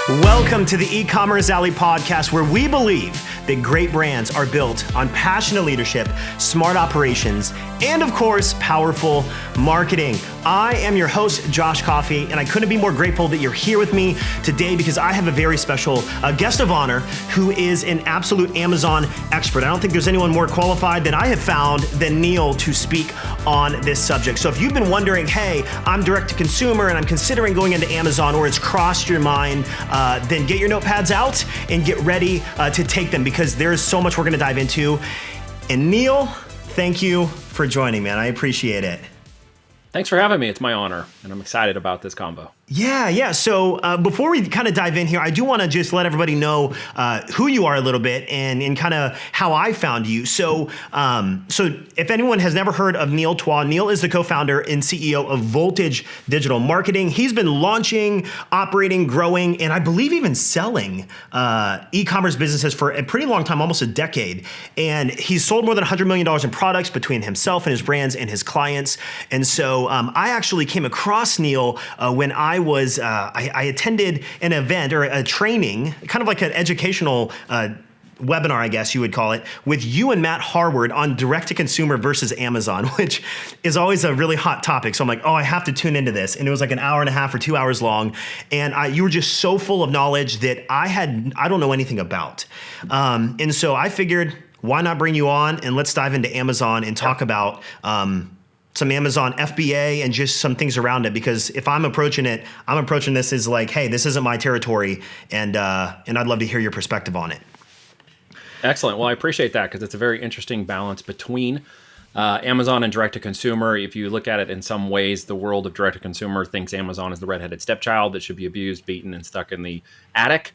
Welcome to the Ecommerce Alley podcast, where we believe that great brands are built on passionate leadership, smart operations, and of course, powerful marketing. I am your host, Josh Coffey, and I couldn't be more grateful that you're here with me today because I have a very special guest of honor who is an absolute Amazon expert. I don't think there's anyone more qualified that I have found than Neil to speak on this subject. So if you've been wondering, hey, I'm direct to consumer and I'm considering going into Amazon, or it's crossed your mind, then get your notepads out and get ready to take them, because there is so much we're going to dive into. And Neil, thank you for joining, man. I appreciate it. Thanks for having me. It's my honor, and I'm excited about this combo. Yeah. So before we kind of dive in here, I do want to just let everybody know who you are a little bit and kind of how I found you. So if anyone has never heard of Neil Twa, Neil is the co-founder and CEO of Voltage Digital Marketing. He's been launching, operating, growing, and I believe even selling e-commerce businesses for a pretty long time, almost a decade. And he's sold more than $100 million in products between himself and his brands and his clients. And so I actually came across Neil when I attended an event or a training, kind of like an educational webinar, I guess you would call it, with you and Matt Harward on direct-to-consumer versus Amazon, which is always a really hot topic. So I'm like, I have to tune into this. And it was like an hour and a half or 2 hours long. And you were just so full of knowledge that I don't know anything about. And so I figured, why not bring you on and let's dive into Amazon and talk about some Amazon FBA and just some things around it. Because if I'm approaching this as like, hey, this isn't my territory, and I'd love to hear your perspective on it. Excellent. Well, I appreciate that, because it's a very interesting balance between Amazon and direct-to-consumer. If you look at it in some ways, the world of direct-to-consumer thinks Amazon is the redheaded stepchild that should be abused, beaten, and stuck in the attic.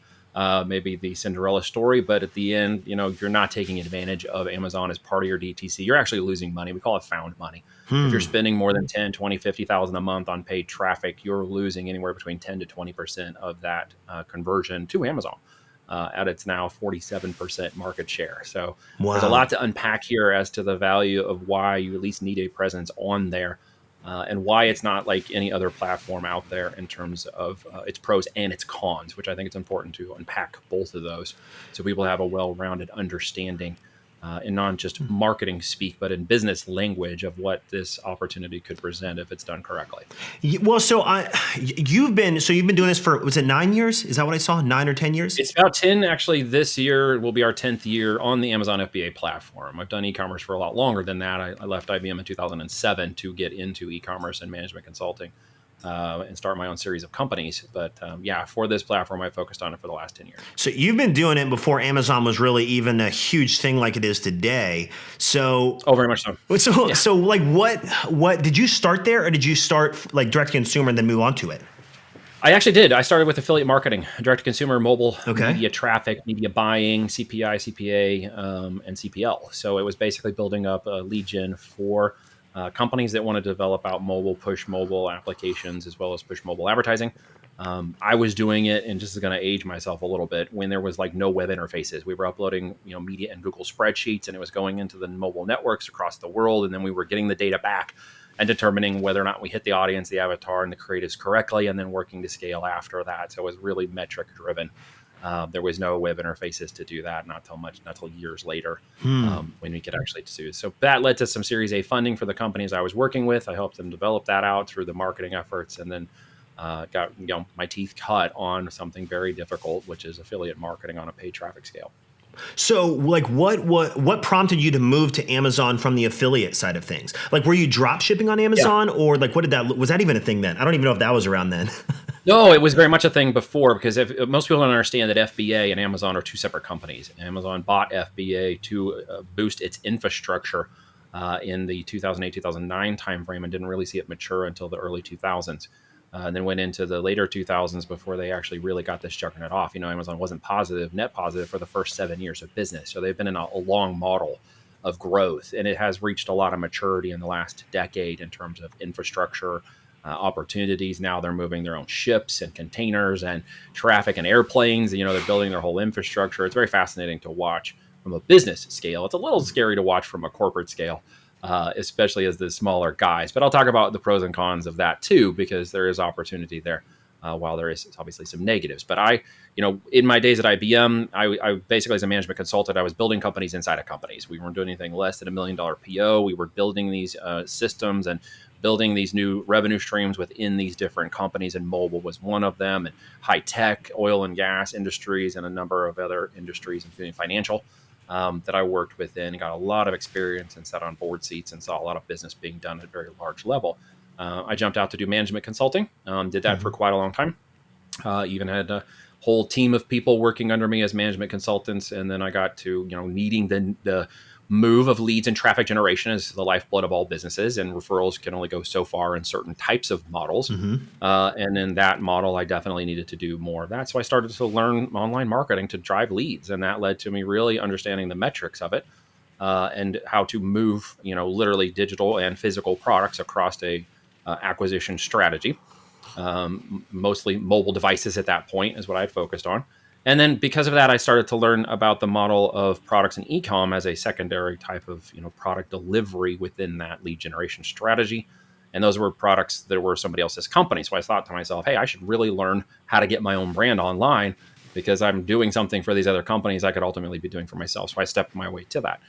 Maybe the Cinderella story, but at the end, if you're not taking advantage of Amazon as part of your DTC, you're actually losing money. We call it found money. If you're spending more than 10, 20, 50,000 a month on paid traffic, you're losing anywhere between 10 to 20% of that conversion to Amazon at its now 47% market share. So There's a lot to unpack here as to the value of why you at least need a presence on there. And why it's not like any other platform out there in terms of its pros and its cons, which I think it's important to unpack both of those so people have a well-rounded understanding in not just marketing speak, but in business language of what this opportunity could present if it's done correctly. Well, you've been doing this for, was it 9 years? Is that what I saw? 9 or 10 years? It's about 10. Actually, this year will be our 10th year on the Amazon FBA platform. I've done e-commerce for a lot longer than that. I left IBM in 2007 to get into e-commerce and management consulting and start my own series of companies. But for this platform, I focused on it for the last 10 years. So you've been doing it before Amazon was really even a huge thing like it is today. So very much so. So like what did you start there, or did you start like direct to consumer and then move on to it? I actually did. I started with affiliate marketing, direct-to-consumer, mobile, media traffic, media buying, CPI, CPA, and CPL. So it was basically building up a lead gen for companies that want to develop out push mobile applications, as well as push mobile advertising. I was doing it, and just going to age myself a little bit, when there was like no web interfaces. We were uploading, media in Google spreadsheets, and it was going into the mobile networks across the world. And then we were getting the data back and determining whether or not we hit the audience, the avatar, and the creatives correctly, and then working to scale after that. So it was really metric driven. There was no web interfaces to do that, not till years later when we could actually do. So that led to some Series A funding for the companies I was working with. I helped them develop that out through the marketing efforts, and then got my teeth cut on something very difficult, which is affiliate marketing on a paid traffic scale. So like what prompted you to move to Amazon from the affiliate side of things? Like, were you drop shipping on Amazon, or like was that even a thing then? I don't even know if that was around then. No, it was very much a thing before, because most people don't understand that FBA and Amazon are two separate companies. Amazon bought FBA to boost its infrastructure in the 2008-2009 timeframe, and didn't really see it mature until the early 2000s. And then went into the later 2000s before they actually really got this juggernaut off. Amazon wasn't net positive for the first 7 years of business. So they've been in a long model of growth, and it has reached a lot of maturity in the last decade in terms of infrastructure opportunities. Now they're moving their own ships and containers and traffic and airplanes. They're building their whole infrastructure. It's very fascinating to watch from a business scale. It's a little scary to watch from a corporate scale. Especially as the smaller guys. But I'll talk about the pros and cons of that too, because there is opportunity there. while there is obviously some negatives. But in my days at IBM, I basically, as a management consultant, I was building companies inside of companies. We weren't doing anything less than $1 million PO. We were building these systems and building these new revenue streams within these different companies, and mobile was one of them, and high tech, oil and gas industries, and a number of other industries, including financial, that I worked within. Got a lot of experience and sat on board seats and saw a lot of business being done at a very large level. I jumped out to do management consulting, did that for quite a long time. Even had a whole team of people working under me as management consultants. And then I got to, needing the move of leads and traffic generation is the lifeblood of all businesses, and referrals can only go so far in certain types of models. And in that model, I definitely needed to do more of that. So I started to learn online marketing to drive leads. And that led to me really understanding the metrics of it, and how to move, literally digital and physical products across a acquisition strategy. Mostly mobile devices at that point is what I'd focused on. And then because of that, I started to learn about the model of products and e-com as a secondary type of, product delivery within that lead generation strategy. And those were products that were somebody else's company. So I thought to myself, hey, I should really learn how to get my own brand online, because I'm doing something for these other companies I could ultimately be doing for myself. So I stepped my way to that.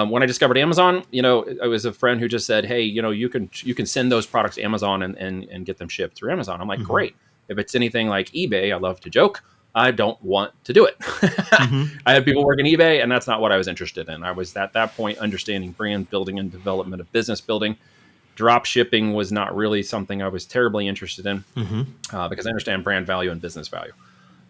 When I discovered Amazon, I was a friend who just said, hey, you can send those products to Amazon and get them shipped through Amazon. I'm like, great. If it's anything like eBay, I love to joke, I don't want to do it. I have people working eBay, and that's not what I was interested in. I was at that point understanding brand building and development of business building. Drop shipping was not really something I was terribly interested in, because I understand brand value and business value.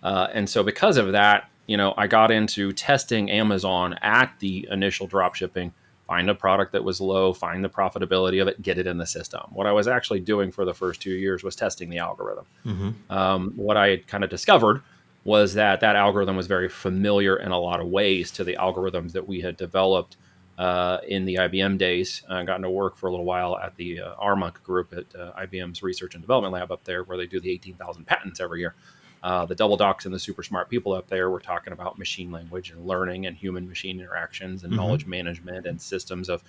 And so because of that, I got into testing Amazon at the initial drop shipping, find a product that was low, find the profitability of it, get it in the system. What I was actually doing for the first 2 years was testing the algorithm. What I had kind of discovered was that algorithm was very familiar in a lot of ways to the algorithms that we had developed in the IBM days. I got to work for a little while at the ARMA group at IBM's Research and Development Lab up there, where they do the 18,000 patents every year. The double docs and the super smart people up there were talking about machine language and learning and human machine interactions and knowledge management and systems of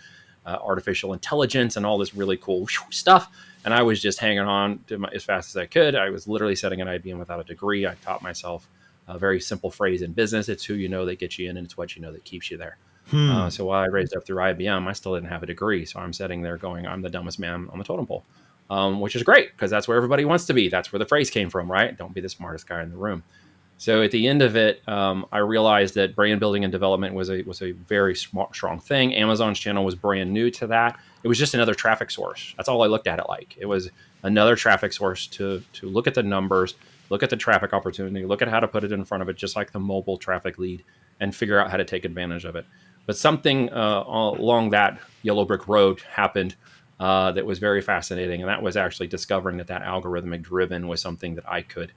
artificial intelligence and all this really cool stuff. And I was just hanging on to as fast as I could. I was literally setting an IBM without a degree. I taught myself a very simple phrase in business: it's who you know that gets you in, and it's what you know that keeps you there. So while I raised up through IBM, I still didn't have a degree. So I'm sitting there going, I'm the dumbest man on the totem pole. Which is great, because that's where everybody wants to be. That's where the phrase came from, right? Don't be the smartest guy in the room. So at the end of it, I realized that brand building and development was a very strong thing. Amazon's channel was brand new to that. It was just another traffic source. That's all I looked at it like. It was another traffic source to look at the numbers, look at the traffic opportunity, look at how to put it in front of it, just like the mobile traffic lead, and figure out how to take advantage of it. But something along that yellow brick road happened that was very fascinating. And that was actually discovering that algorithmic driven was something that I could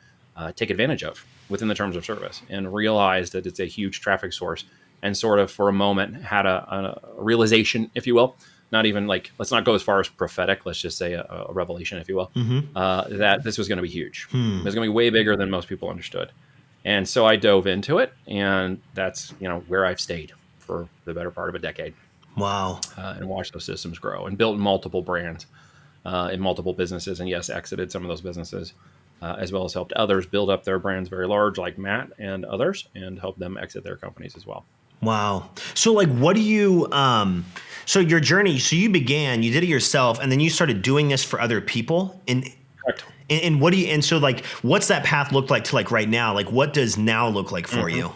take advantage of within the terms of service, and realized that it's a huge traffic source, and sort of for a moment had a realization, if you will, not even like, let's not go as far as prophetic, let's just say a revelation, if you will, that this was going to be huge. It was going to be way bigger than most people understood. And so I dove into it, and that's, where I've stayed for the better part of a decade. Wow. And watched those systems grow and built multiple brands in multiple businesses. And yes, exited some of those businesses, as well as helped others build up their brands very large, like Matt and others, and help them exit their companies as well. Wow. So like, what do you, so your journey, so you did it yourself, and then you started doing this for other people. Correct. And what do you, and so like, what's that path look like to like right now? Like, what does now look like for you?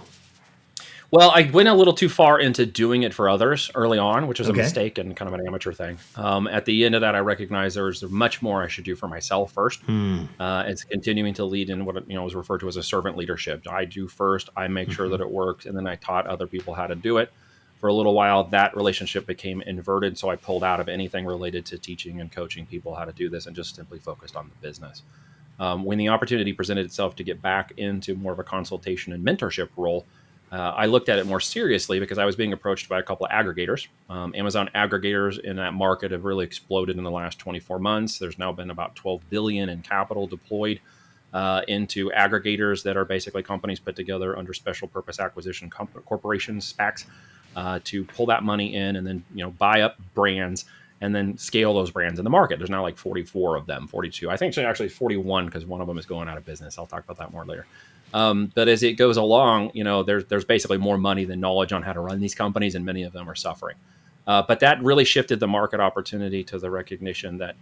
Well, I went a little too far into doing it for others early on, which was a mistake and kind of an amateur thing. At the end of that, I recognized there's much more I should do for myself first. It's continuing to lead in what was referred to as a servant leadership. I do first, I make sure that it works, and then I taught other people how to do it. For a little while, that relationship became inverted, so I pulled out of anything related to teaching and coaching people how to do this and just simply focused on the business. When the opportunity presented itself to get back into more of a consultation and mentorship role, I looked at it more seriously, because I was being approached by a couple of aggregators. Amazon aggregators in that market have really exploded in the last 24 months. There's now been about $12 billion in capital deployed into aggregators that are basically companies put together under special purpose acquisition corporations, SPACs, to pull that money in and then buy up brands and then scale those brands in the market. There's now like 44 of them, 42. I think it's actually 41 because one of them is going out of business. I'll talk about that more later. But as it goes along, there's basically more money than knowledge on how to run these companies, and many of them are suffering. But that really shifted the market opportunity to the recognition that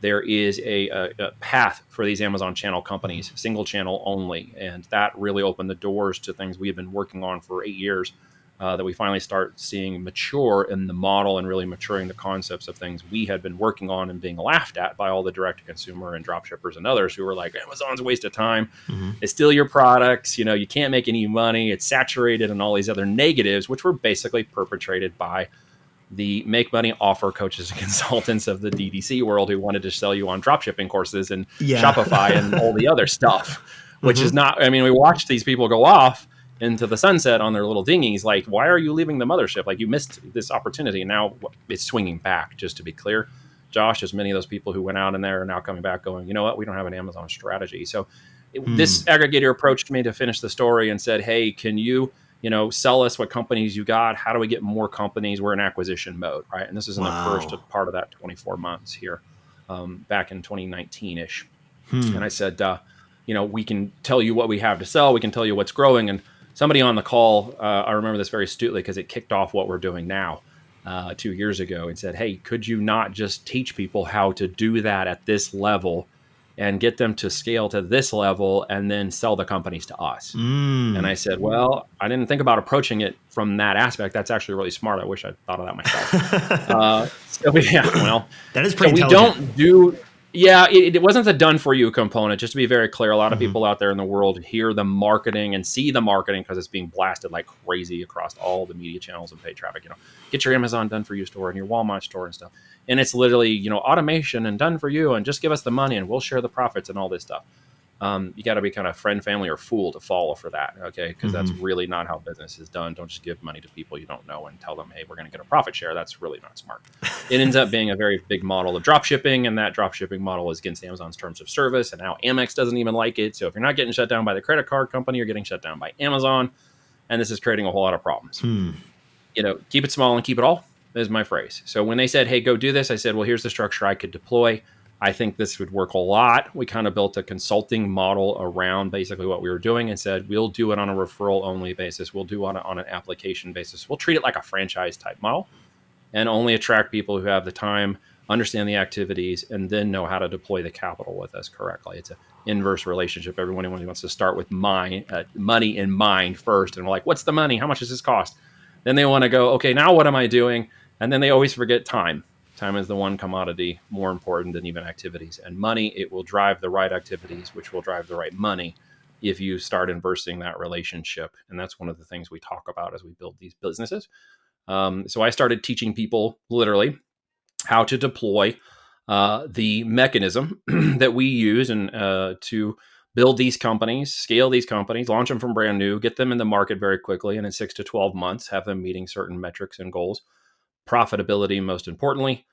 there is a path for these Amazon channel companies, single channel only. And that really opened the doors to things we have been working on for 8 years that we finally start seeing mature in the model and really maturing the concepts of things we had been working on and being laughed at by all the direct to consumer and drop shippers and others who were like, Amazon's a waste of time. They steal your products. You can't make any money. It's saturated, and all these other negatives, which were basically perpetrated by the make money offer coaches and consultants of the DDC world who wanted to sell you on dropshipping courses and Shopify and all the other stuff, which is not, we watched these people go off into the sunset on their little dinghies. Like, why are you leaving the mothership? Like, you missed this opportunity. And now it's swinging back, just to be clear. Josh, as many of those people who went out in there are now coming back going, you know what? We don't have an Amazon strategy. So this aggregator approached me to finish the story and said, hey, can you sell us what companies you got? How do we get more companies? We're in acquisition mode, right? And this is in the first part of that 24 months here, back in 2019-ish. And I said, we can tell you what we have to sell. We can tell you what's growing. And somebody on the call, I remember this very astutely because it kicked off what we're doing now 2 years ago, and said, hey, could you not just teach people how to do that at this level and get them to scale to this level and then sell the companies to us? And I said, well, I didn't think about approaching it from that aspect. That's actually really smart. I wish I'd thought of that myself. That is pretty intelligent. It wasn't the done for you component. Just to be very clear, a lot of people out there in the world hear the marketing and see the marketing because it's being blasted like crazy across all the media channels and paid traffic. Get your Amazon done for you store and your Walmart store and stuff. And it's literally, automation and done for you, and just give us the money and we'll share the profits and all this stuff. You got to be kind of friend, family, or fool to follow for that, okay? Because that's really not how business is done. Don't just give money to people you don't know and tell them, hey, we're going to get a profit share. That's really not smart. It ends up being a very big model of drop shipping, and that drop shipping model is against Amazon's terms of service, and now Amex doesn't even like it. So if you're not getting shut down by the credit card company, you're getting shut down by Amazon, and this is creating a whole lot of problems. Keep it small and keep it all is my phrase. So when they said, hey, go do this, I said, well, here's the structure I could deploy. I think this would work a lot. We kind of built a consulting model around basically what we were doing and said, we'll do it on a referral only basis. We'll do it on an application basis. We'll treat it like a franchise type model and only attract people who have the time, understand the activities, and then know how to deploy the capital with us correctly. It's an inverse relationship. Everyone wants to start with money in mind first. And we're like, what's the money? How much does this cost? Then they want to go, okay, now what am I doing? And then they always forget time. Time is the one commodity more important than even activities. And money, it will drive the right activities, which will drive the right money if you start inversing that relationship. And that's one of the things we talk about as we build these businesses. So I started teaching people literally how to deploy the mechanism that we use and to build these companies, scale these companies, launch them from brand new, get them in the market very quickly, and in 6 to 12 months, have them meeting certain metrics and goals. Profitability, most importantly,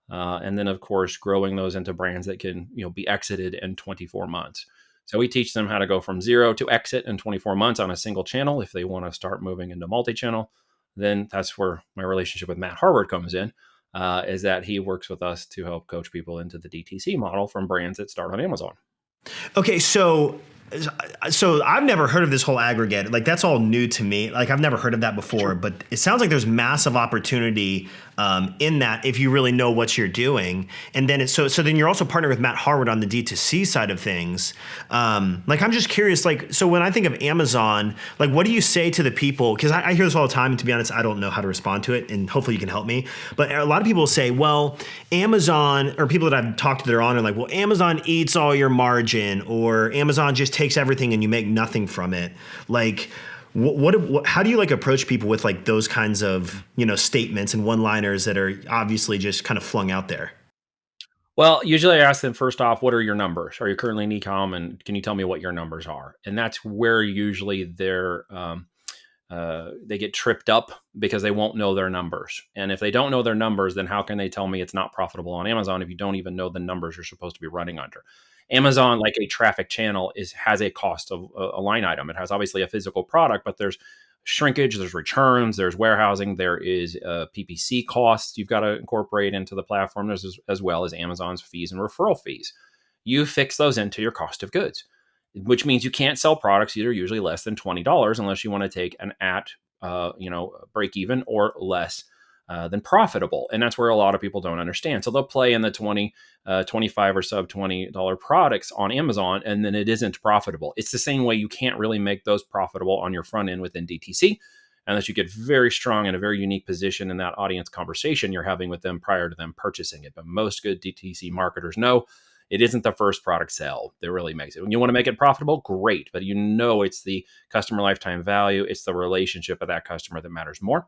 and then of course growing those into brands that can be exited in 24 months. So we teach them how to go from 0 to exit in 24 months on a single channel. If they want to start moving into multi-channel, then that's where my relationship with Matt Harvard comes in, is that he works with us to help coach people into the DTC model from brands that start on Amazon. Okay, so I've never heard of this whole aggregate. Like, that's all new to me. Like, I've never heard of that before. Sure. But it sounds like there's massive opportunity in that if you really know what you're doing. And then so then you're also partnering with Matt Harvard on the D2C side of things. Like, I'm just curious. Like, so when I think of Amazon, like, what do you say to the people? Because I hear this all the time, and to be honest, I don't know how to respond to it. And hopefully you can help me. But a lot of people say, well, Amazon, or people that I've talked to that are on, are like, well, Amazon eats all your margin, or Amazon just takes everything and you make nothing from it. Like, what how do you like approach people with like those kinds of statements and one-liners that are obviously just kind of flung out there? Well, usually I ask them first off, what are your numbers? Are you currently in e-com, and can you tell me what your numbers are? And that's where usually they get tripped up because they won't know their numbers. And if they don't know their numbers, then how can they tell me it's not profitable on Amazon if you don't even know the numbers you're supposed to be running under? Amazon, like a traffic channel, has a cost of a line item. It has obviously a physical product, but there's shrinkage, there's returns, there's warehousing, there is PPC costs you've got to incorporate into the platform, as well as Amazon's fees and referral fees. You fix those into your cost of goods, which means you can't sell products that are usually less than $20 unless you want to take an break even or less than profitable. And that's where a lot of people don't understand. So they'll play in the 20, 25 or sub $20 products on Amazon, and then it isn't profitable. It's the same way you can't really make those profitable on your front end within DTC unless you get very strong in a very unique position in that audience conversation you're having with them prior to them purchasing it. But most good DTC marketers know it isn't the first product sell that really makes it. When you want to make it profitable, great. But it's the customer lifetime value. It's the relationship of that customer that matters more.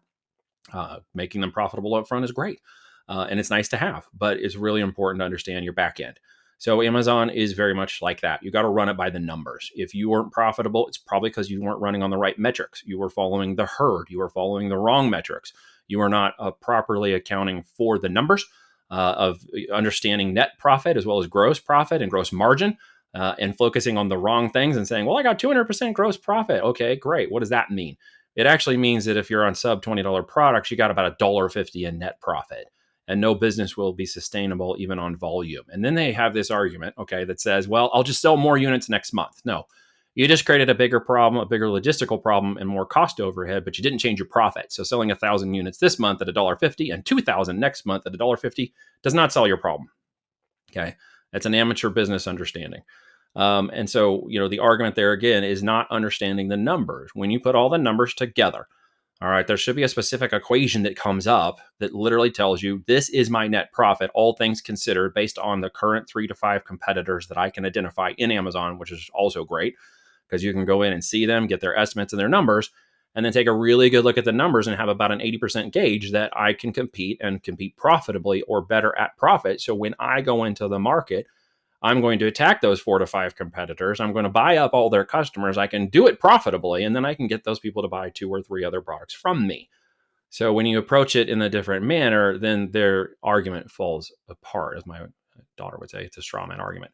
Making them profitable up front is great. And it's nice to have, but it's really important to understand your back end. So Amazon is very much like that. You got to run it by the numbers. If you weren't profitable, it's probably because you weren't running on the right metrics. You were following the herd. You were following the wrong metrics. You were not properly accounting for the numbers of understanding net profit as well as gross profit and gross margin, and focusing on the wrong things and saying, well, I got 200% gross profit. Okay, great. What does that mean? It actually means that if you're on sub $20 products, you got about $1.50 in net profit, and no business will be sustainable even on volume. And then they have this argument, okay, that says, well, I'll just sell more units next month. No, you just created a bigger problem, a bigger logistical problem and more cost overhead, but you didn't change your profit. So selling 1,000 units this month at $1.50 and 2,000 next month at $1.50 does not solve your problem. Okay. That's an amateur business understanding. And so, the argument there again is not understanding the numbers. When you put all the numbers together, all right, there should be a specific equation that comes up that literally tells you this is my net profit, all things considered, based on the current 3 to 5 competitors that I can identify in Amazon, which is also great because you can go in and see them, get their estimates and their numbers, and then take a really good look at the numbers and have about an 80% gauge that I can compete profitably or better at profit. So when I go into the market, I'm going to attack those 4 to 5 competitors. I'm going to buy up all their customers. I can do it profitably, and then I can get those people to buy 2 or 3 other products from me. So when you approach it in a different manner, then their argument falls apart, as my daughter would say. It's a straw man argument.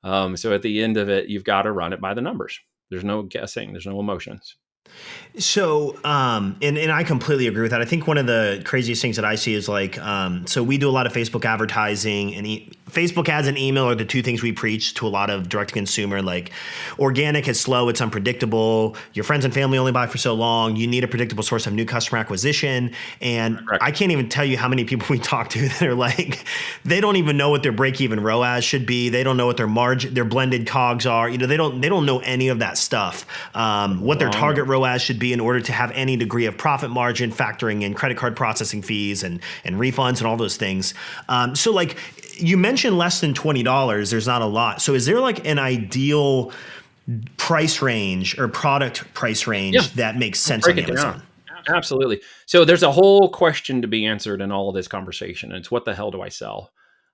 So at the end of it, you've got to run it by the numbers. There's no guessing. There's no emotions. So, and I completely agree with that. I think one of the craziest things that I see is like, so we do a lot of Facebook advertising, and Facebook ads and email are the two things we preach to a lot of direct to consumer. Like, organic is slow, it's unpredictable. Your friends and family only buy for so long. You need a predictable source of new customer acquisition. And Correct. I can't even tell you how many people we talk to that are like, they don't even know what their break-even ROAS should be. They don't know what their margin, their blended COGS are. They don't know any of that stuff. What their target ROAS should be in order to have any degree of profit margin, factoring in credit card processing fees and refunds and all those things. So like you mentioned less than $20, there's not a lot. So is there like an ideal price range or product price range that makes sense on Amazon? Absolutely. So there's a whole question to be answered in all of this conversation. And it's what the hell do I sell?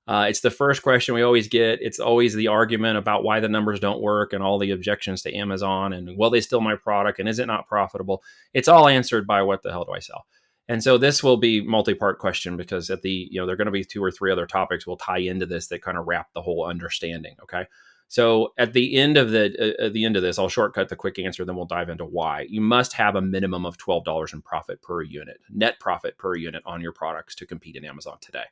It's the first question we always get. It's always the argument about why the numbers don't work and all the objections to Amazon and will they steal my product and is it not profitable? It's all answered by what the hell do I sell? And so this will be multi-part question because at the, there are going to be 2 or 3 other topics we'll tie into this that kind of wrap the whole understanding. Okay. So at the end of this, I'll shortcut the quick answer, then we'll dive into why. You must have a minimum of $12 in profit per unit, net profit per unit on your products to compete in Amazon today.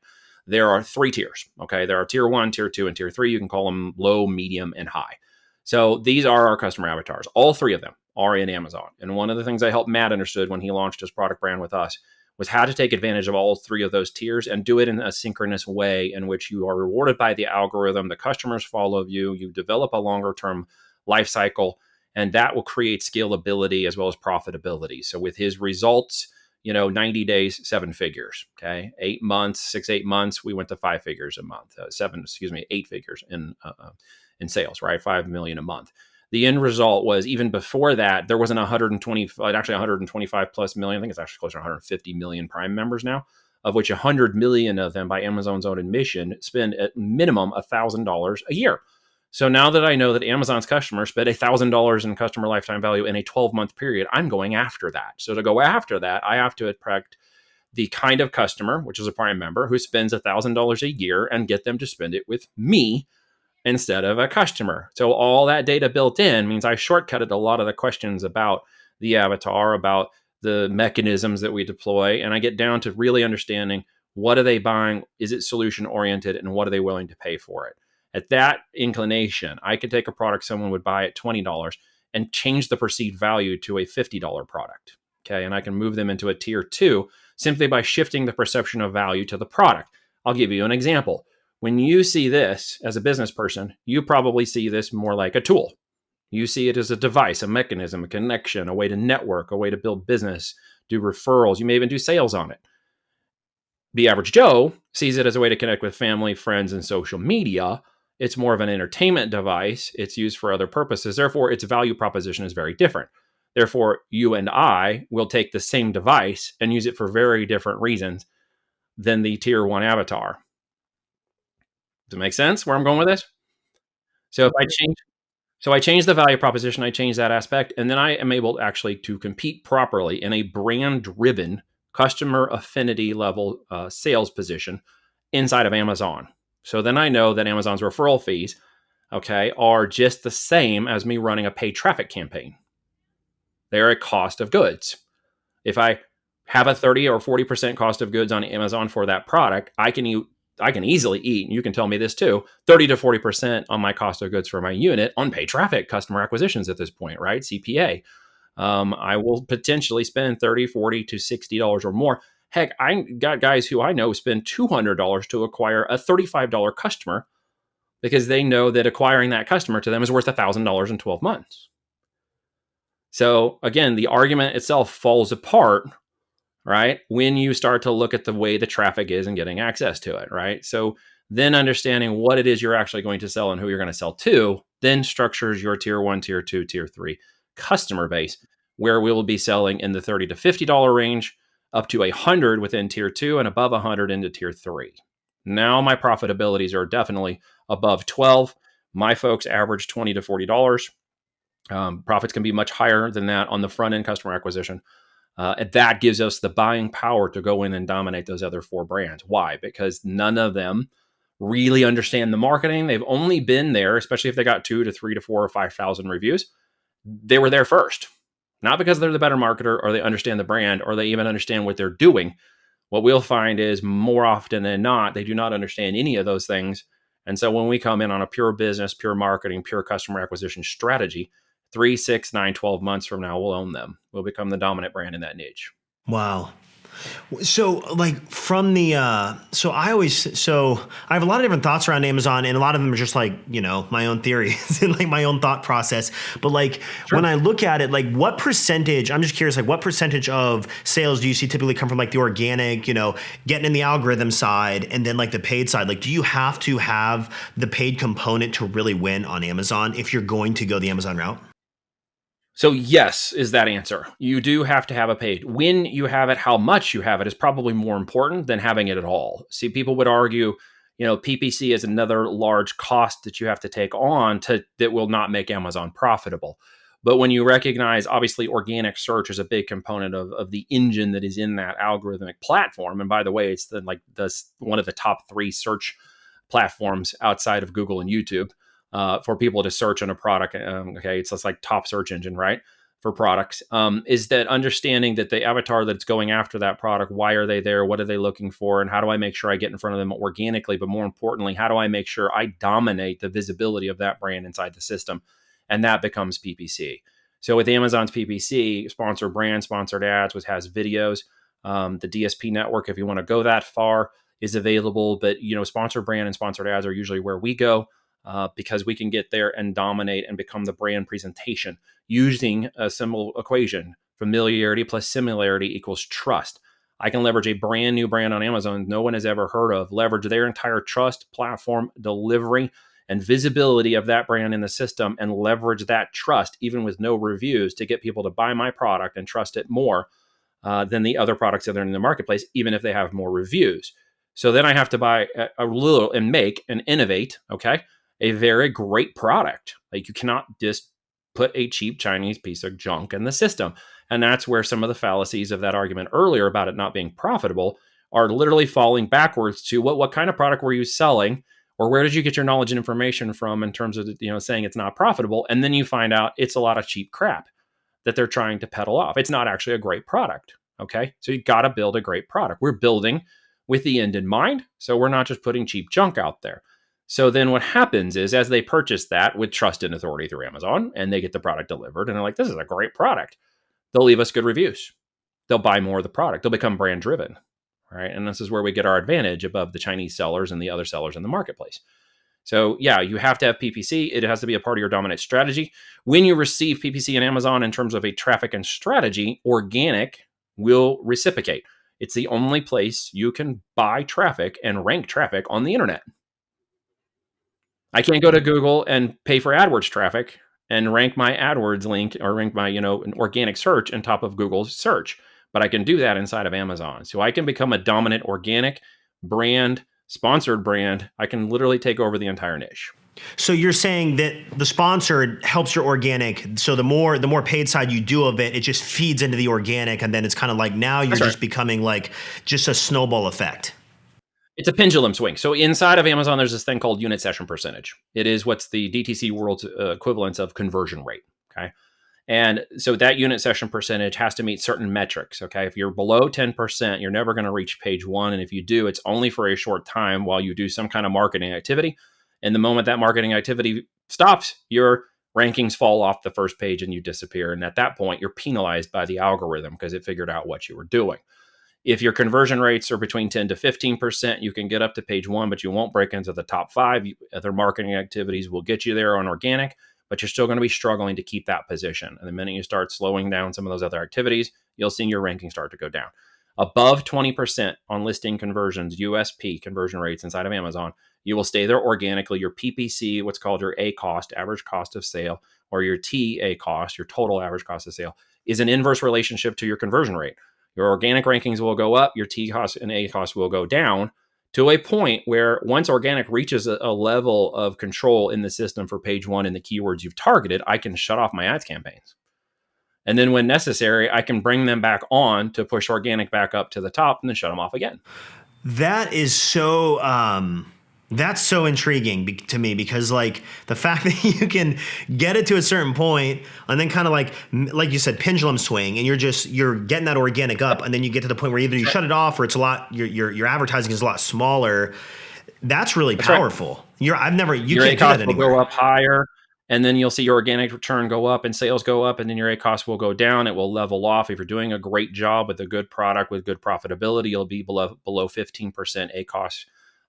There are 3 tiers. Okay. There are tier 1, tier 2, and tier 3. You can call them low, medium, and high. So these are our customer avatars. All 3 of them are in Amazon. And one of the things I helped Matt understood when he launched his product brand with us was how to take advantage of all 3 of those tiers and do it in a synchronous way in which you are rewarded by the algorithm, the customers follow you, you develop a longer term life cycle, and that will create scalability as well as profitability. So with his results, 90 days, 7 figures, okay? 8 months, 8 months, we went to 5 figures a month, 8 figures in sales, right? 5 million a month. The end result was even before that, there wasn't 125 plus million. I think it's actually closer to 150 million Prime members now, of which 100 million of them, by Amazon's own admission, spend at minimum $1,000 a year. So now that I know that Amazon's customers spend $1,000 in customer lifetime value in a 12-month period, I'm going after that. So to go after that, I have to attract the kind of customer, which is a Prime member, who spends $1,000 a year and get them to spend it with me instead of a customer. So all that data built in means I shortcutted a lot of the questions about the avatar, about the mechanisms that we deploy, and I get down to really understanding what are they buying, is it solution oriented, and what are they willing to pay for it. At that inclination, I could take a product someone would buy at $20 and change the perceived value to a $50 product. Okay. And I can move them into a tier 2 simply by shifting the perception of value to the product. I'll give you an example. When you see this as a business person, you probably see this more like a tool. You see it as a device, a mechanism, a connection, a way to network, a way to build business, do referrals. You may even do sales on it. The average Joe sees it as a way to connect with family, friends, and social media. It's more of an entertainment device. It's used for other purposes. Therefore, its value proposition is very different. Therefore, you and I will take the same device and use it for very different reasons than the tier 1 avatar. Does it make sense where I'm going with this? So if I change So I change the value proposition, I change that aspect, and then I am able actually to compete properly in a brand-driven, customer affinity level sales position inside of Amazon. So then I know that Amazon's referral fees, okay, are just the same as me running a paid traffic campaign. They're a cost of goods. If I have a 30 or 40% cost of goods on Amazon for that product, I can easily eat, and you can tell me this too, 30 to 40% on my cost of goods for my unit on paid traffic, customer acquisitions at this point, right? CPA. I will potentially spend 30, 40 to $60 or more. Heck, I got guys who I know spend $200 to acquire a $35 customer because they know that acquiring that customer to them is worth $1,000 in 12 months. So again, the argument itself falls apart, right? When you start to look at the way the traffic is and getting access to it, right? So then understanding what it is you're actually going to sell and who you're going to sell to, then structures your tier 1, tier 2, tier 3 customer base, where we will be selling in the $30 to $50 range, up to 100 within tier 2 and above 100 into tier 3. Now my profitabilities are definitely above 12. My folks average $20 to $40. Profits can be much higher than that on the front end customer acquisition. And that gives us the buying power to go in and dominate those other 4 brands. Why? Because none of them really understand the marketing. They've only been there, especially if they got 2 to 3 to 4 or 5,000 reviews. They were there first, not because they're the better marketer or they understand the brand or they even understand what they're doing. What we'll find is more often than not, they do not understand any of those things. And so when we come in on a pure business, pure marketing, pure customer acquisition strategy, 3, 6, 9, 12 months from now, we'll own them. We'll become the dominant brand in that niche. Wow. So like from the, so I have a lot of different thoughts around Amazon, and a lot of them are just like, my own theories and like my own thought process. But like when I look at it, like what percentage, I'm just curious, like what percentage of sales do you see typically come from like the organic, getting in the algorithm side and then like the paid side? Like, do you have to have the paid component to really win on Amazon if you're going to go the Amazon route? So yes, is that answer. You do have to have a paid. When you have it, how much you have it is probably more important than having it at all. See, people would argue, PPC is another large cost that you have to take on that will not make Amazon profitable. But when you recognize, obviously, organic search is a big component of the engine that is in that algorithmic platform. And by the way, it's one of the top 3 search platforms outside of Google and YouTube. For people to search on a product. Okay, it's just like top search engine, right? For products, is that understanding that the avatar that's going after that product, why are they there? What are they looking for? And how do I make sure I get in front of them organically? But more importantly, how do I make sure I dominate the visibility of that brand inside the system? And that becomes PPC. So with Amazon's PPC, sponsored brand, sponsored ads, which has videos, the DSP network, if you want to go that far, is available. But sponsored brand and sponsored ads are usually where we go. Because we can get there and dominate and become the brand presentation using a simple equation. Familiarity plus similarity equals trust. I can leverage a brand new brand on Amazon no one has ever heard of, leverage their entire trust, platform, delivery, and visibility of that brand in the system, and leverage that trust, even with no reviews, to get people to buy my product and trust it more than the other products that are in the marketplace, even if they have more reviews. So then I have to buy a little and make and innovate, okay? A very great product. Like, you cannot just put a cheap Chinese piece of junk in the system. And that's where some of the fallacies of that argument earlier about it not being profitable are literally falling backwards to what kind of product were you selling, or where did you get your knowledge and information from in terms of saying it's not profitable, and then you find out it's a lot of cheap crap. that they're trying to peddle off. It's not actually a great product. Okay. So you got to build a great product. We're building with the end in mind. So we're not just putting cheap junk out there. So then what happens is, as they purchase that with trust and authority through Amazon and they get the product delivered and they're like, this is a great product, they'll leave us good reviews. They'll buy more of the product. They'll become brand driven. Right. And this is where we get our advantage above the Chinese sellers and the other sellers in the marketplace. So yeah, you have to have PPC. It has to be a part of your dominant strategy. When you receive PPC in Amazon in terms of a traffic and strategy, organic will reciprocate. It's the only place you can buy traffic and rank traffic on the internet. I can't go to Google and pay for AdWords traffic and rank my AdWords link or rank my, an organic search on top of Google's search, but I can do that inside of Amazon. So I can become a dominant organic brand, sponsored brand. I can literally take over the entire niche. So you're saying that the sponsored helps your organic. So the more paid side you do of it, it just feeds into the organic, and then it's kind of like now you're just becoming like just a snowball effect. It's a pendulum swing. So inside of Amazon, there's this thing called unit session percentage. It is what's the DTC world's equivalent of conversion rate. Okay. And so that unit session percentage has to meet certain metrics. Okay. If you're below 10%, you're never going to reach page one. And if you do, it's only for a short time while you do some kind of marketing activity. And the moment that marketing activity stops, your rankings fall off the first page and you disappear. And at that point, you're penalized by the algorithm because it figured out what you were doing. If your conversion rates are between 10 to 15%, you can get up to page one, but you won't break into the top five. Other marketing activities will get you there on organic, but you're still going to be struggling to keep that position. And the minute you start slowing down some of those other activities, you'll see your ranking start to go down. Above 20% on listing conversions, USP conversion rates inside of Amazon, you will stay there organically. Your PPC, what's called your A cost, average cost of sale, or your TA cost, your total average cost of sale, is an inverse relationship to your conversion rate. Your organic rankings will go up, your T cost and A cost will go down to a point where once organic reaches a level of control in the system for page one and the keywords you've targeted, I can shut off my ads campaigns. And then when necessary, I can bring them back on to push organic back up to the top and then shut them off again. That is so that's so intriguing to me, because like the fact that you can get it to a certain point and then kind of like you said, pendulum swing, and you're getting that organic up, and then you get to the point where either you shut it off or it's a lot, your advertising is a lot smaller. That's really powerful. Right. You can't do that anymore. Will go up higher, and then you'll see your organic return go up and sales go up, and then your A cost will go down. It will level off. If you're doing a great job with a good product with good profitability, you'll be below 15% A cost.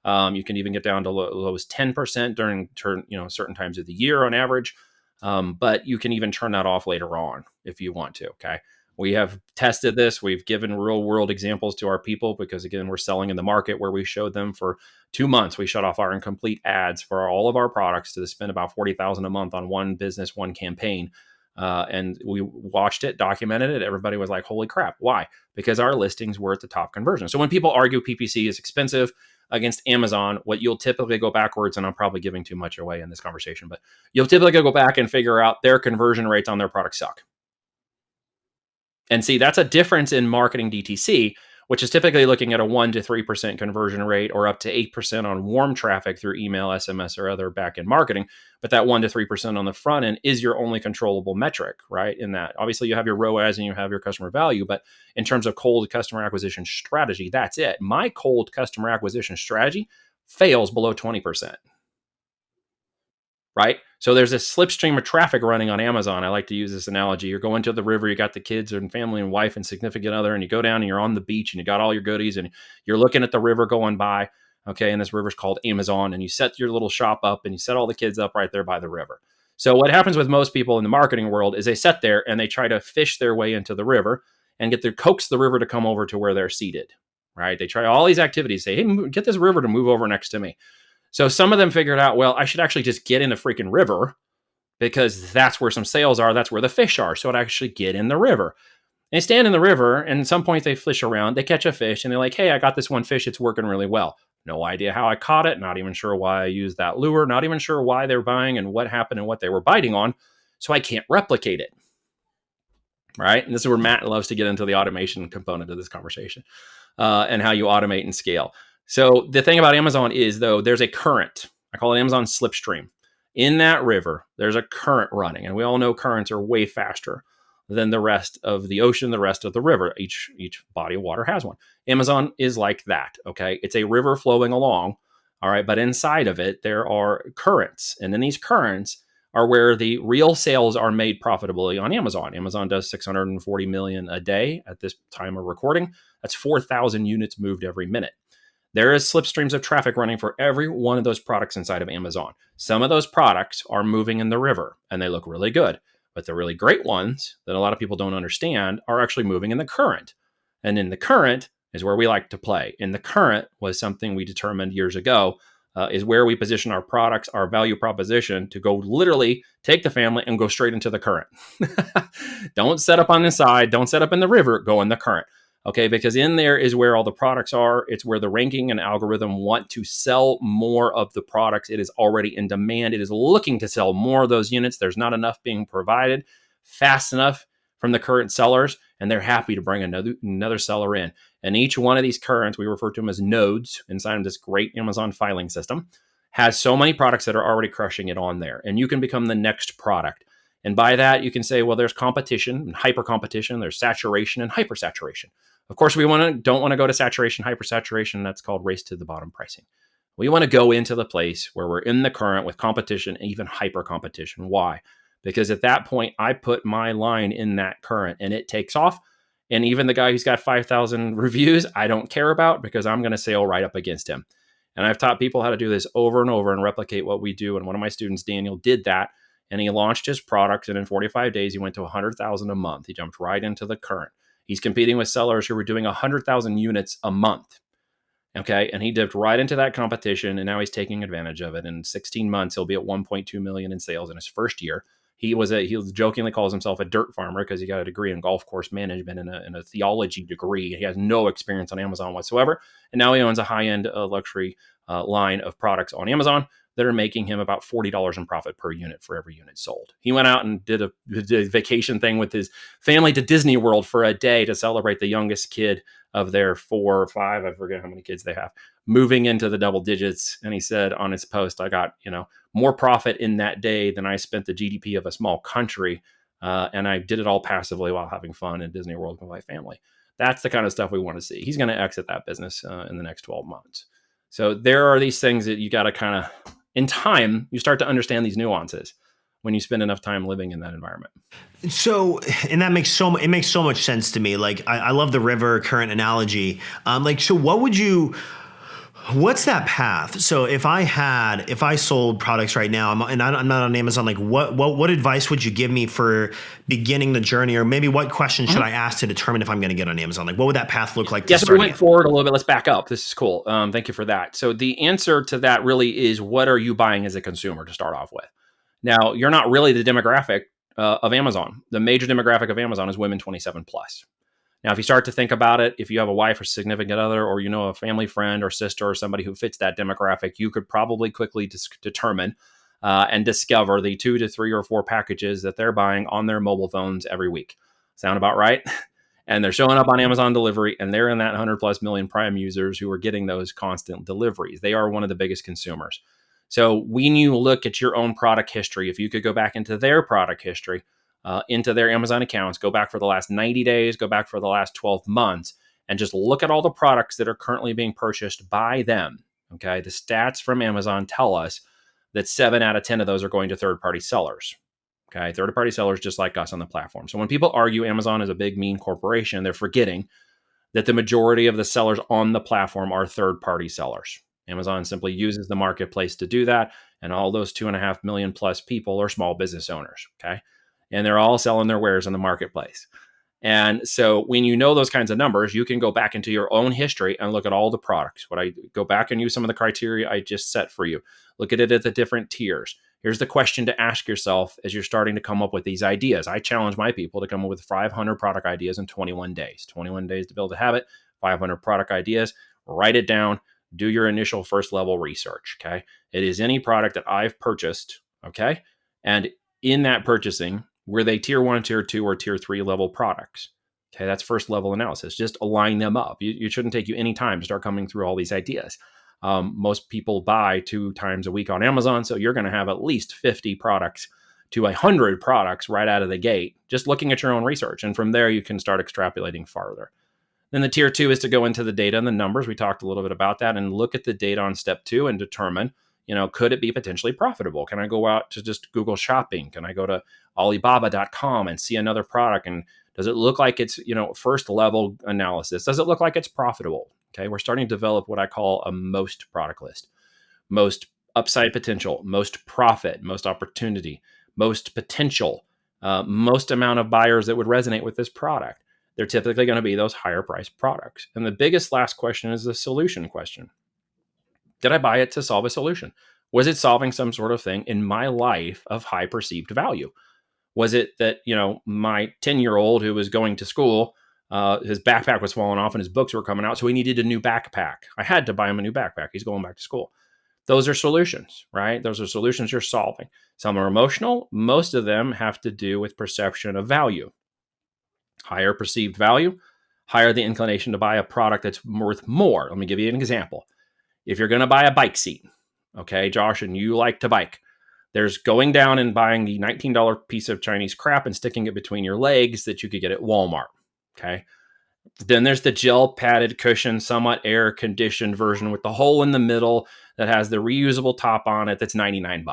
You can even get down to low as 10% during certain times of the year on average. But you can even turn that off later on if you want to. Okay. We have tested this. We've given real world examples to our people because, again, we're selling in the market where we showed them for 2 months. We shut off our incomplete ads for all of our products to spend about $40,000 a month on one business, one campaign. And we watched it, documented it. Everybody was like, holy crap. Why? Because our listings were at the top conversion. So when people argue PPC is expensive against Amazon, what you'll typically go backwards, and I'm probably giving too much away in this conversation, but you'll typically go back and figure out their conversion rates on their product suck. And see, that's a difference in marketing DTC, which is typically looking at a 1 to 3% conversion rate or up to 8% on warm traffic through email, SMS, or other back-end marketing. But that 1 to 3% on the front end is your only controllable metric, right? In that, obviously, you have your ROAS and you have your customer value, but in terms of cold customer acquisition strategy, that's it. My cold customer acquisition strategy fails below 20%. Right? So there's a slipstream of traffic running on Amazon. I like to use this analogy. You're going to the river, you got the kids and family and wife and significant other, and you go down and you're on the beach and you got all your goodies and you're looking at the river going by. Okay. And this river's called Amazon, and you set your little shop up and you set all the kids up right there by the river. So what happens with most people in the marketing world is they sit there and they try to fish their way into the river and coax the river to come over to where they're seated, right? They try all these activities, say, hey, get this river to move over next to me. So some of them figured out, well, I should actually just get in the freaking river because that's where some sales are. That's where the fish are. So I'd actually get in the river. And they stand in the river, and at some point they fish around, they catch a fish, and they're like, hey, I got this one fish. It's working really well. No idea how I caught it. Not even sure why I used that lure. Not even sure why they're buying and what happened and what they were biting on. So I can't replicate it. Right? And this is where Matt loves to get into the automation component of this conversation and how you automate and scale. So the thing about Amazon is, though, there's a current. I call it Amazon slipstream. In that river, there's a current running. And we all know currents are way faster than the rest of the ocean, the rest of the river. Each body of water has one. Amazon is like that. Okay. It's a river flowing along. All right. But inside of it, there are currents. And then these currents are where the real sales are made profitably on Amazon. Amazon does 640 million a day at this time of recording. That's 4,000 units moved every minute. There is slipstreams of traffic running for every one of those products inside of Amazon. Some of those products are moving in the river and they look really good, but the really great ones that a lot of people don't understand are actually moving in the current. And in the current is where we like to play. In the current was something we determined years ago is where we position our products, our value proposition to go literally take the family and go straight into the current. Don't set up on the side. Don't set up in the river. Go in the current. Okay, because in there is where all the products are. It's where the ranking and algorithm want to sell more of the products. It is already in demand. It is looking to sell more of those units. There's not enough being provided fast enough from the current sellers, and they're happy to bring another seller in. And each one of these currents, we refer to them as nodes inside of this great Amazon filing system, has so many products that are already crushing it on there. And you can become the next product. And by that, you can say, well, there's competition and hyper competition. There's saturation and hypersaturation. Of course, we don't want to go to saturation, hypersaturation. That's called race to the bottom pricing. We want to go into the place where we're in the current with competition and even hyper competition. Why? Because at that point, I put my line in that current and it takes off. And even the guy who's got 5,000 reviews, I don't care about because I'm going to sail right up against him. And I've taught people how to do this over and over and replicate what we do. And one of my students, Daniel, did that. And he launched his products. And in 45 days, he went to 100,000 a month. He jumped right into the current. He's competing with sellers who were doing 100,000 units a month. Okay. And he dipped right into that competition. And now he's taking advantage of it. In 16 months, he'll be at 1.2 million in sales in his first year. He jokingly calls himself a dirt farmer because he got a degree in golf course management and a theology degree. He has no experience on Amazon whatsoever. And now he owns a high-end luxury line of products on Amazon that are making him about $40 in profit per unit for every unit sold. He went out and did a vacation thing with his family to Disney World for a day to celebrate the youngest kid of their 4 or 5, I forget how many kids they have, moving into the double digits. And he said on his post, I got, more profit in that day than I spent the GDP of a small country. And I did it all passively while having fun in Disney World with my family. That's the kind of stuff we want to see. He's going to exit that business in the next 12 months. So there are these things that you got to kind of, in time, you start to understand these nuances when you spend enough time living in that environment. So, and that makes so much sense to me. Like, I love the river current analogy. So what's that path? So if I sold products right now, I'm not on Amazon, like what advice would you give me for beginning the journey? Or maybe what questions should I ask to determine if I'm going to get on Amazon? Like what would that path look like? Yes, we went forward a little bit. Let's back up. This is cool. Thank you for that. So the answer to that really is, what are you buying as a consumer to start off with? Now, you're not really the demographic of Amazon. The major demographic of Amazon is women 27 plus. Now, if you start to think about it, if you have a wife or significant other, or a family friend or sister or somebody who fits that demographic, you could probably quickly determine and discover the 2 to 3 or 4 packages that they're buying on their mobile phones every week. Sound about right? And they're showing up on Amazon delivery, and they're in that 100 plus million Prime users who are getting those constant deliveries. They are one of the biggest consumers. So when you look at your own product history, if you could go back into their product history, into their Amazon accounts, go back for the last 90 days, go back for the last 12 months, and just look at all the products that are currently being purchased by them. Okay. The stats from Amazon tell us that 7 out of 10 of those are going to third-party sellers. Okay. Third-party sellers just like us on the platform. So when people argue Amazon is a big, mean corporation, they're forgetting that the majority of the sellers on the platform are third-party sellers. Amazon simply uses the marketplace to do that. And all those 2.5 million plus people are small business owners. Okay. And they're all selling their wares in the marketplace. And so when you know those kinds of numbers, you can go back into your own history and look at all the products. What I go back and use some of the criteria I just set for you. Look at it at the different tiers. Here's the question to ask yourself as you're starting to come up with these ideas. I challenge my people to come up with 500 product ideas in 21 days. 21 days to build a habit, 500 product ideas. Write it down. Do your initial first level research. Okay. It is any product that I've purchased. Okay. And in that purchasing, were they tier 1, tier 2, or tier 3 level products? Okay, that's first level analysis. Just align them up. It shouldn't take you any time to start coming through all these ideas. Most people buy 2 times a week on Amazon, so you're going to have at least 50 products to 100 products right out of the gate, just looking at your own research. And from there, you can start extrapolating farther. Then the tier 2 is to go into the data and the numbers. We talked a little bit about that, and look at the data on step 2 and determine, could it be potentially profitable? Can I go out to just Google Shopping? Can I go to Alibaba.com and see another product? And does it look like it's, first level analysis? Does it look like it's profitable? Okay, we're starting to develop what I call a most product list. Most upside potential, most profit, most opportunity, most potential, most amount of buyers that would resonate with this product. They're typically going to be those higher priced products. And the biggest last question is the solution question. Did I buy it to solve a solution? Was it solving some sort of thing in my life of high perceived value? Was it that, my 10-year-old who was going to school, his backpack was falling off and his books were coming out, so he needed a new backpack. I had to buy him a new backpack. He's going back to school. Those are solutions, right? Those are solutions you're solving. Some are emotional. Most of them have to do with perception of value. Higher perceived value, higher the inclination to buy a product that's worth more. Let me give you an example. If you're going to buy a bike seat, okay, Josh, and you like to bike, there's going down and buying the $19 piece of Chinese crap and sticking it between your legs that you could get at Walmart, okay? Then there's the gel padded cushion, somewhat air conditioned version with the hole in the middle that has the reusable top on it that's $99,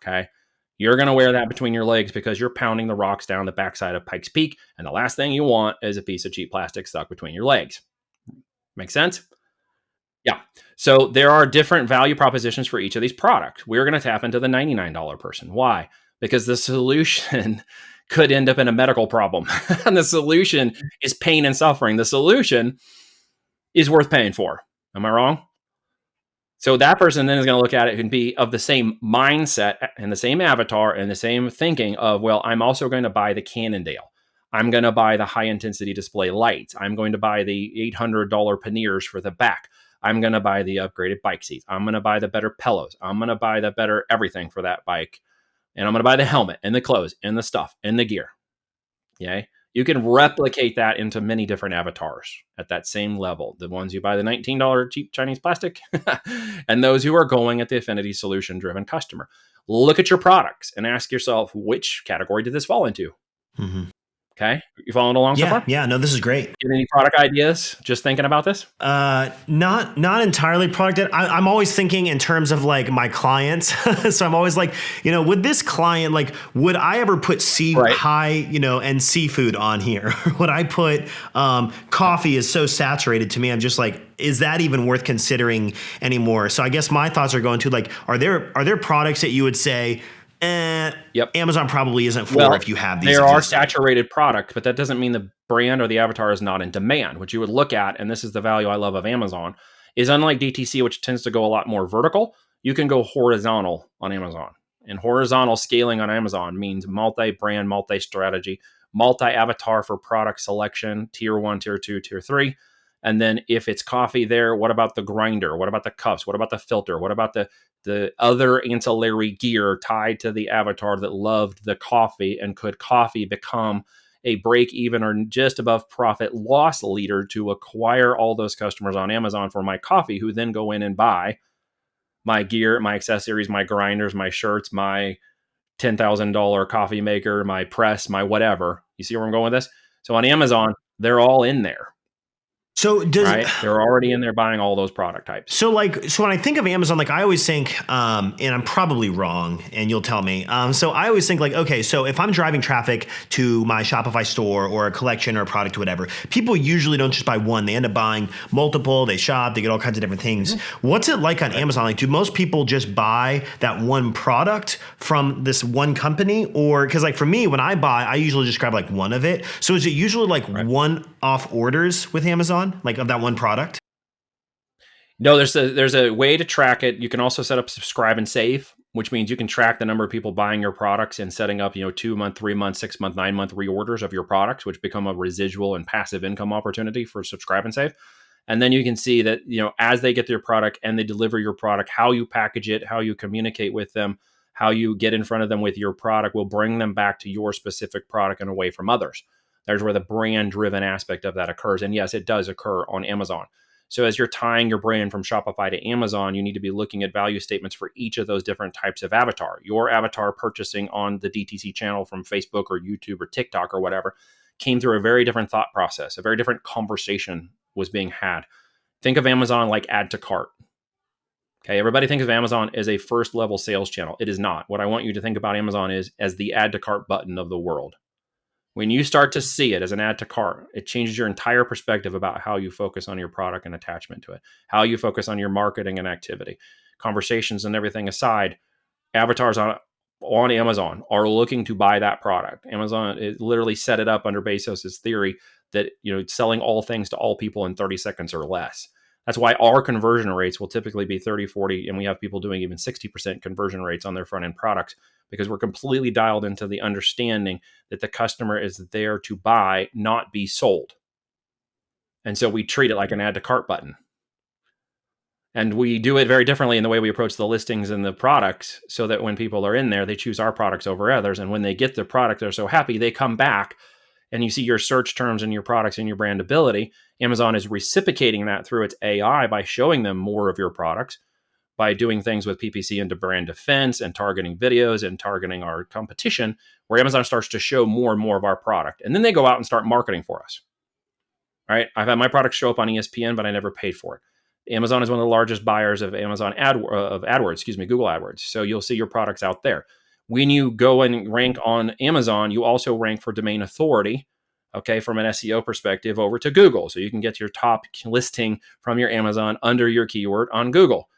okay? You're going to wear that between your legs because you're pounding the rocks down the backside of Pikes Peak, and the last thing you want is a piece of cheap plastic stuck between your legs. Make sense? Yeah. So there are different value propositions for each of these products. We're going to tap into the $99 person. Why? Because the solution could end up in a medical problem. And the solution is pain and suffering. The solution is worth paying for. Am I wrong? So that person then is going to look at it and be of the same mindset and the same avatar and the same thinking of, well, I'm also going to buy the Cannondale. I'm going to buy the high intensity display lights. I'm going to buy the $800 panniers for the back. I'm going to buy the upgraded bike seats. I'm going to buy the better pillows. I'm going to buy the better everything for that bike. And I'm going to buy the helmet and the clothes and the stuff and the gear. Okay. You can replicate that into many different avatars at that same level. The ones you buy the $19 cheap Chinese plastic and those who are going at the affinity solution driven customer. Look at your products and ask yourself, which category did this fall into? Mm-hmm. Okay. You following along so far? Yeah. No, this is great. Get any product ideas just thinking about this? Not entirely product. I'm always thinking in terms of like my clients. So I'm always like, would this client, like, would I ever put high, and seafood on here? Would I put coffee is so saturated to me? I'm just like, is that even worth considering anymore? So I guess my thoughts are going to like, are there products that you would say, yep, Amazon probably isn't for if you have these. There are saturated products, but that doesn't mean the brand or the avatar is not in demand. What you would look at, and this is the value I love of Amazon, is unlike DTC, which tends to go a lot more vertical, you can go horizontal on Amazon. And horizontal scaling on Amazon means multi-brand, multi-strategy, multi-avatar for product selection, tier 1, tier 2, tier 3. And then if it's coffee there, what about the grinder? What about the cups? What about the filter? What about the other ancillary gear tied to the avatar that loved the coffee? And could coffee become a break even or just above profit loss leader to acquire all those customers on Amazon for my coffee, who then go in and buy my gear, my accessories, my grinders, my shirts, my $10,000 coffee maker, my press, my whatever. You see where I'm going with this? So on Amazon, they're all in there. So they're already in there buying all those product types. So when I think of Amazon, like I always think, and I'm probably wrong, and you'll tell me. So I always think like, okay, so if I'm driving traffic to my Shopify store or a collection or a product or whatever, people usually don't just buy one. They end up buying multiple. They shop. They get all kinds of different things. Mm-hmm. What's it like on Amazon? Like, do most people just buy that one product from this one company, or because like for me, when I buy, I usually just grab like one of it. So is it usually like one-off orders with Amazon? Like of that one product? No, there's a way to track it. You can also set up subscribe and save, which means you can track the number of people buying your products and setting up, 2-month, 3-month, 6-month, 9-month reorders of your products, which become a residual and passive income opportunity for subscribe and save. And then you can see that, as they get their product and they deliver your product, how you package it, how you communicate with them, how you get in front of them with your product will bring them back to your specific product and away from others. There's where the brand-driven aspect of that occurs. And yes, it does occur on Amazon. So as you're tying your brand from Shopify to Amazon, you need to be looking at value statements for each of those different types of avatar. Your avatar purchasing on the DTC channel from Facebook or YouTube or TikTok or whatever came through a very different thought process, a very different conversation was being had. Think of Amazon like add to cart. Okay, everybody thinks of Amazon as a first level sales channel. It is not. What I want you to think about Amazon is as the add to cart button of the world. When you start to see it as an add to cart, it changes your entire perspective about how you focus on your product and attachment to it, how you focus on your marketing and activity. Conversations and everything aside, avatars on Amazon are looking to buy that product. Amazon it literally set it up under Bezos's theory that selling all things to all people in 30 seconds or less. That's why our conversion rates will typically be 30, 40, and we have people doing even 60% conversion rates on their front end products because we're completely dialed into the understanding that the customer is there to buy, not be sold. And so we treat it like an add to cart button. And we do it very differently in the way we approach the listings and the products so that when people are in there, they choose our products over others. And when they get the product, they're so happy, they come back and you see your search terms and your products and your brandability. Amazon is reciprocating that through its AI by showing them more of your products, by doing things with PPC into brand defense and targeting videos and targeting our competition, where Amazon starts to show more and more of our product. And then they go out and start marketing for us. Right? I've had my product show up on ESPN, but I never paid for it. Amazon is one of the largest buyers of Google AdWords. So you'll see your products out there. When you go and rank on Amazon, you also rank for domain authority, okay, from an SEO perspective over to Google. So you can get your top listing from your Amazon under your keyword on Google.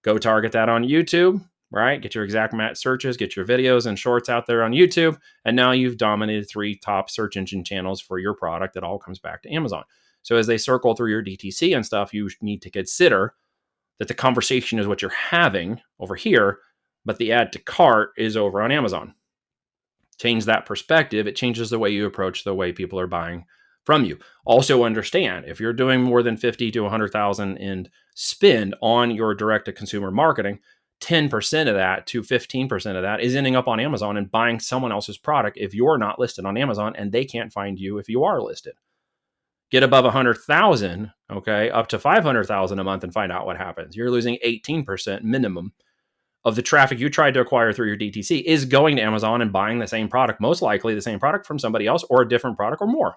Go target that on YouTube, right? Get your exact match searches, get your videos and shorts out there on YouTube. And now you've dominated 3 top search engine channels for your product that all comes back to Amazon. So as they circle through your DTC and stuff, you need to consider that the conversation is what you're having over here, but the add to cart is over on Amazon. Change that perspective. It changes the way you approach the way people are buying from you. Also understand, if you're doing more than 50 to 100,000 in spend on your direct to consumer marketing, 10% of that to 15% of that is ending up on Amazon and buying someone else's product if you're not listed on Amazon and they can't find you if you are listed. Get above 100,000, okay, up to 500,000 a month and find out what happens. You're losing 18% minimum of the traffic you tried to acquire through your DTC is going to Amazon and buying the same product, most likely the same product from somebody else or a different product or more.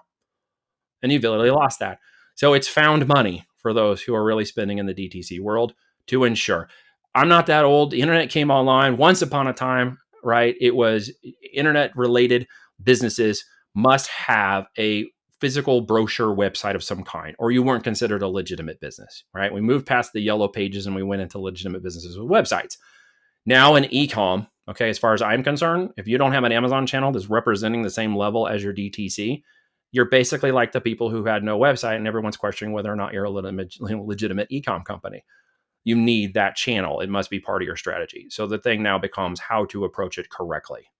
And you've literally lost that. So it's found money for those who are really spending in the DTC world to ensure. I'm not that old. The internet came online once upon a time, right? It was internet related businesses must have a physical brochure website of some kind, or you weren't considered a legitimate business, right? We moved past the yellow pages and we went into legitimate businesses with websites. Now in e-com, okay, as far as I'm concerned, if you don't have an Amazon channel that's representing the same level as your DTC, you're basically like the people who had no website and everyone's questioning whether or not you're a legitimate e-com company. You need that channel. It must be part of your strategy. So the thing now becomes how to approach it correctly.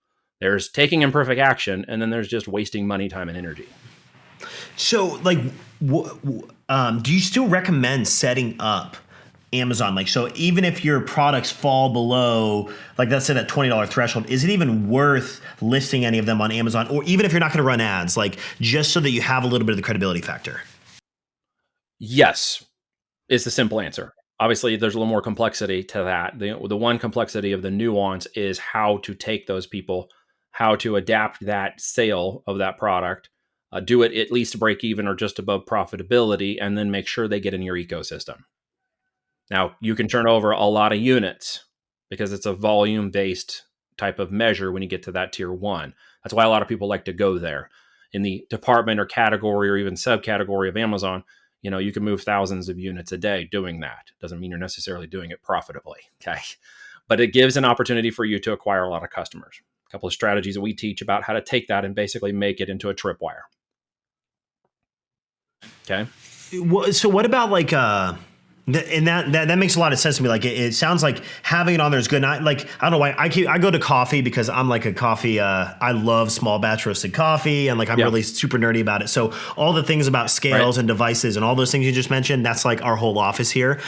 There's taking imperfect action, and then there's just wasting money, time, and energy. So, like, do you still recommend setting up Amazon? Like, so even if your products fall below, like, let's say that $20 threshold, is it even worth listing any of them on Amazon? Or even if you're not going to run ads, like, just so that you have a little bit of the credibility factor? Yes, is the simple answer. Obviously, there's a little more complexity to that. The one complexity of the nuance is how to take those people, how to adapt that sale of that product, do it at least break even or just above profitability, and then make sure they get in your ecosystem. Now, you can turn over a lot of units because it's a volume-based type of measure when you get to that tier 1. That's why a lot of people like to go there. In the department or category or even subcategory of Amazon, you can move thousands of units a day doing that. Doesn't mean you're necessarily doing it profitably, okay? But it gives an opportunity for you to acquire a lot of customers. A couple of strategies that we teach about how to take that and basically make it into a tripwire. Okay. So what about like And that makes a lot of sense to me. Like it sounds like having it on there is good. And I don't know why I go to coffee because I'm like a coffee. I love small batch roasted coffee, and like I'm really super nerdy about it. So all the things about scales and devices and all those things you just mentioned, that's like our whole office here.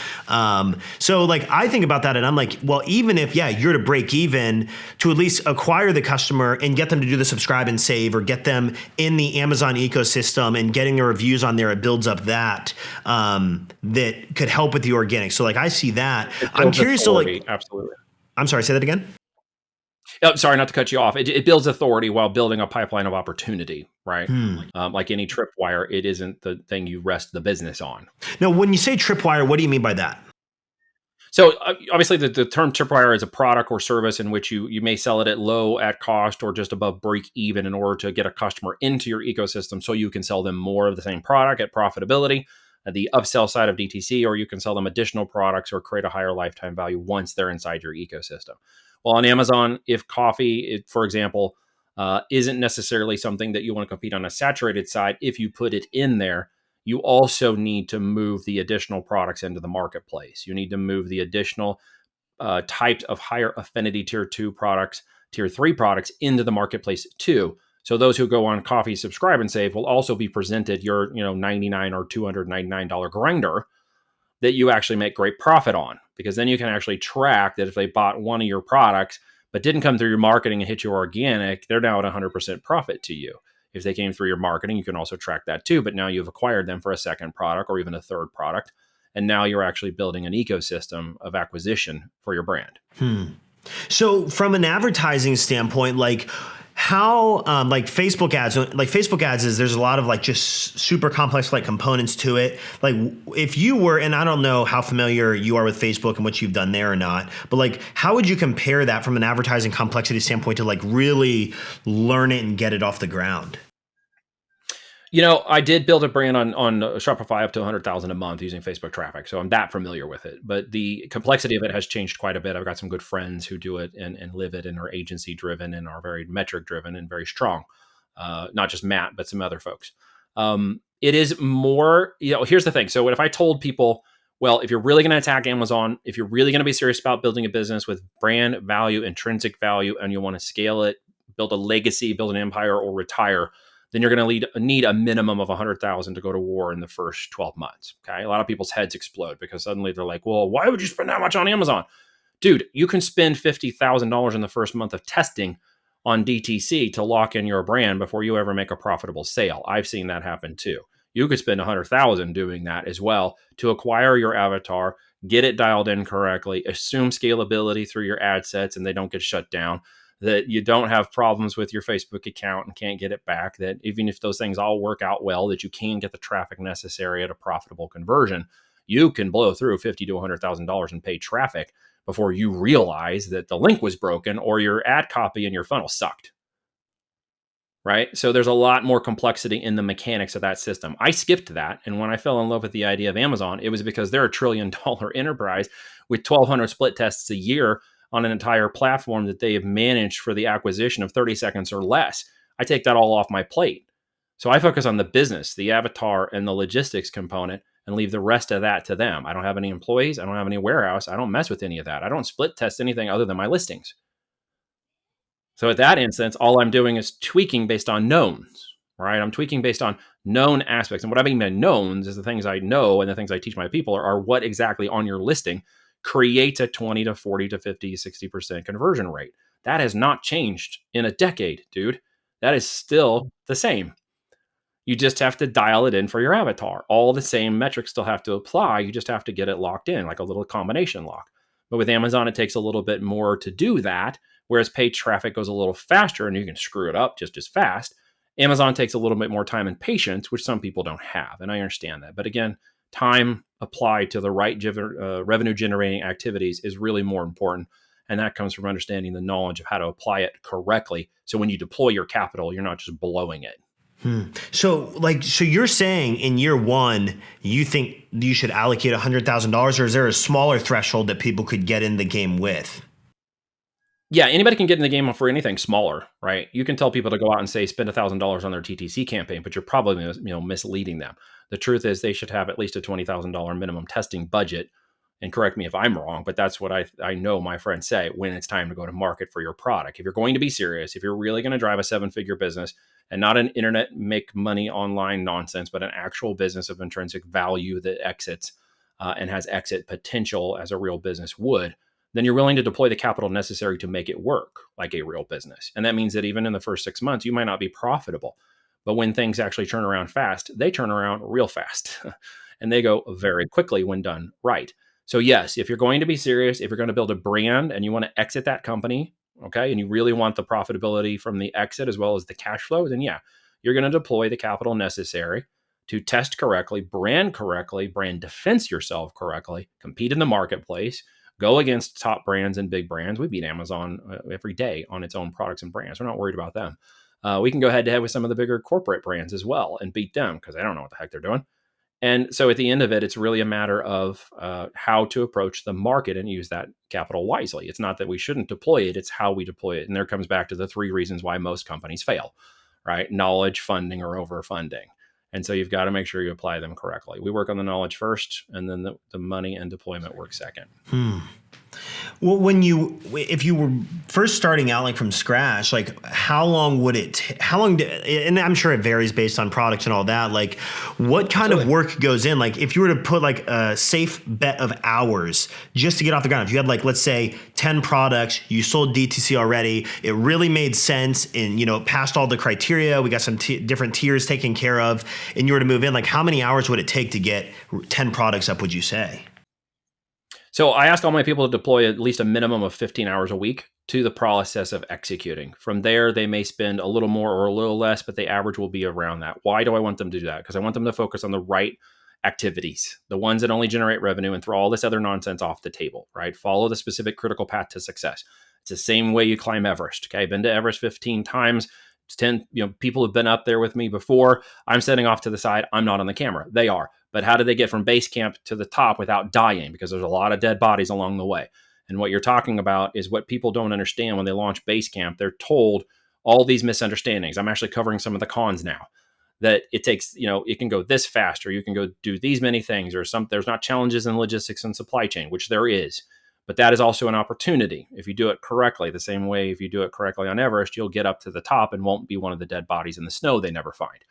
So like I think about that, and I'm like, well, even if you're to break even, to at least acquire the customer and get them to do the subscribe and save, or get them in the Amazon ecosystem and getting the reviews on there, it builds up that that could help with the organic. So like I see that. I'm curious to absolutely. I'm sorry, say that again. Oh, sorry, not to cut you off. It builds authority while building a pipeline of opportunity, right? Like any tripwire, it isn't the thing you rest the business on. Now, when you say tripwire, what do you mean by that? So obviously the term tripwire is a product or service in which you may sell it at cost or just above break even in order to get a customer into your ecosystem so you can sell them more of the same product at profitability, the upsell side of DTC, or you can sell them additional products or create a higher lifetime value once they're inside your ecosystem. Well, on Amazon, if coffee, for example, isn't necessarily something that you want to compete on a saturated side, if you put it in there, you also need to move the additional products into the marketplace. You need to move the additional types of higher affinity tier 2 products, tier 3 products into the marketplace too. So those who go on coffee, subscribe, and save will also be presented your $99 or $299 grinder that you actually make great profit on, because then you can actually track that if they bought one of your products but didn't come through your marketing and hit your organic, they're now at 100% profit to you. If they came through your marketing, you can also track that too, but now you've acquired them for a second product or even a third product, and now you're actually building an ecosystem of acquisition for your brand. So from an advertising standpoint, like how like Facebook ads is, there's a lot of like just super complex like components to it. Like if you were, and I don't know how familiar you are with Facebook and what you've done there or not, but like how would you compare that from an advertising complexity standpoint to like really learn it and get it off the ground? I did build a brand on Shopify up to 100,000 a month using Facebook traffic, so I'm that familiar with it. But the complexity of it has changed quite a bit. I've got some good friends who do it and live it and are agency driven and are very metric driven and very strong. Not just Matt, but some other folks. It is more, here's the thing. So if I told people, well, if you're really going to attack Amazon, if you're really going to be serious about building a business with brand value, intrinsic value, and you want to scale it, build a legacy, build an empire, or retire, then you're going to need a minimum of 100,000 to go to war in the first 12 months. Okay. A lot of people's heads explode because suddenly they're like, well, why would you spend that much on Amazon? Dude, you can spend $50,000 in the first month of testing on DTC to lock in your brand before you ever make a profitable sale. I've seen that happen too. You could spend 100,000 doing that as well to acquire your avatar, get it dialed in correctly, assume scalability through your ad sets and they don't get shut down, that you don't have problems with your Facebook account and can't get it back, that even if those things all work out well, that you can get the traffic necessary at a profitable conversion. You can blow through $50,000 to $100,000 in paid traffic before you realize that the link was broken or your ad copy and your funnel sucked. Right? So there's a lot more complexity in the mechanics of that system. I skipped that. And when I fell in love with the idea of Amazon, it was because they're $1 trillion enterprise with 1,200 split tests a year on an entire platform that they have managed for the acquisition of 30 seconds or less. I take that all off my plate. So I focus on the business, the avatar, and the logistics component and leave the rest of that to them. I don't have any employees. I don't have any warehouse. I don't mess with any of that. I don't split test anything other than my listings. So at that instance, all I'm doing is tweaking based on knowns, right? I'm tweaking based on known aspects. And what I mean by knowns is the things I know and the things I teach my people are what exactly on your listing creates a 20 to 40 to 50, 60% conversion rate. That has not changed in a decade, dude. That is still the same. You just have to dial it in for your avatar. All the same metrics still have to apply. You just have to get it locked in, like a little combination lock. But with Amazon, it takes a little bit more to do that, whereas paid traffic goes a little faster and you can screw it up just as fast. Amazon takes a little bit more time and patience, which some people don't have. And I understand that. But again, time applied to the right revenue generating activities is really more important. And that comes from understanding the knowledge of how to apply it correctly. So when you deploy your capital, you're not just blowing it. So you're saying in year one, you think you should allocate $100,000, or is there a smaller threshold that people could get in the game with? Yeah, anybody can get in the game for anything smaller, right? You can tell people to go out and say spend $1,000 on their TTC campaign, but you're probably misleading them. The truth is they should have at least a $20,000 minimum testing budget. And correct me if I'm wrong, but that's what I know my friends say when it's time to go to market for your product. If you're going to be serious, if you're really going to drive a 7-figure business and not an internet make money online nonsense, but an actual business of intrinsic value that exits and has exit potential as a real business would, then you're willing to deploy the capital necessary to make it work like a real business. And that means that even in the first 6 months, you might not be profitable. But when things actually turn around fast, they turn around real fast and they go very quickly when done right. So, yes, if you're going to be serious, if you're going to build a brand and you want to exit that company, okay, and you really want the profitability from the exit as well as the cash flow, then yeah, you're going to deploy the capital necessary to test correctly, brand defense yourself correctly, compete in the marketplace, go against top brands and big brands. We beat Amazon every day on its own products and brands. We're not worried about them. We can go head to head with some of the bigger corporate brands as well and beat them because they don't know what the heck they're doing. And so at the end of it, it's really a matter of how to approach the market and use that capital wisely. It's not that we shouldn't deploy it, it's how we deploy it. And there comes back to the 3 reasons why most companies fail, right? Knowledge, funding, or overfunding. And so you've got to make sure you apply them correctly. We work on the knowledge first, and then the money and deployment work second. Well, if you were first starting out like from scratch, like how long would it, and I'm sure it varies based on products and all that, like what kind of work goes in? Like if you were to put like a safe bet of hours just to get off the ground, if you had like, let's say 10 products, you sold DTC already, it really made sense and, passed all the criteria, we got some different tiers taken care of, and you were to move in, like how many hours would it take to get 10 products up, would you say? So I ask all my people to deploy at least a minimum of 15 hours a week to the process of executing. From there, they may spend a little more or a little less, but the average will be around that. Why do I want them to do that? Because I want them to focus on the right activities, the ones that only generate revenue, and throw all this other nonsense off the table, right? Follow the specific critical path to success. It's the same way you climb Everest. Okay, I've been to Everest 15 times. 10, people have been up there with me before. I'm sitting off to the side. I'm not on the camera. They are. But how did they get from base camp to the top without dying? Because there's a lot of dead bodies along the way. And what you're talking about is what people don't understand when they launch base camp. They're told all these misunderstandings. I'm actually covering some of the cons now. That it takes, it can go this fast, or you can go do these many things, or there's not challenges in logistics and supply chain, which there is. But that is also an opportunity. If you do it correctly, the same way if you do it correctly on Everest, you'll get up to the top and won't be one of the dead bodies in the snow they never find.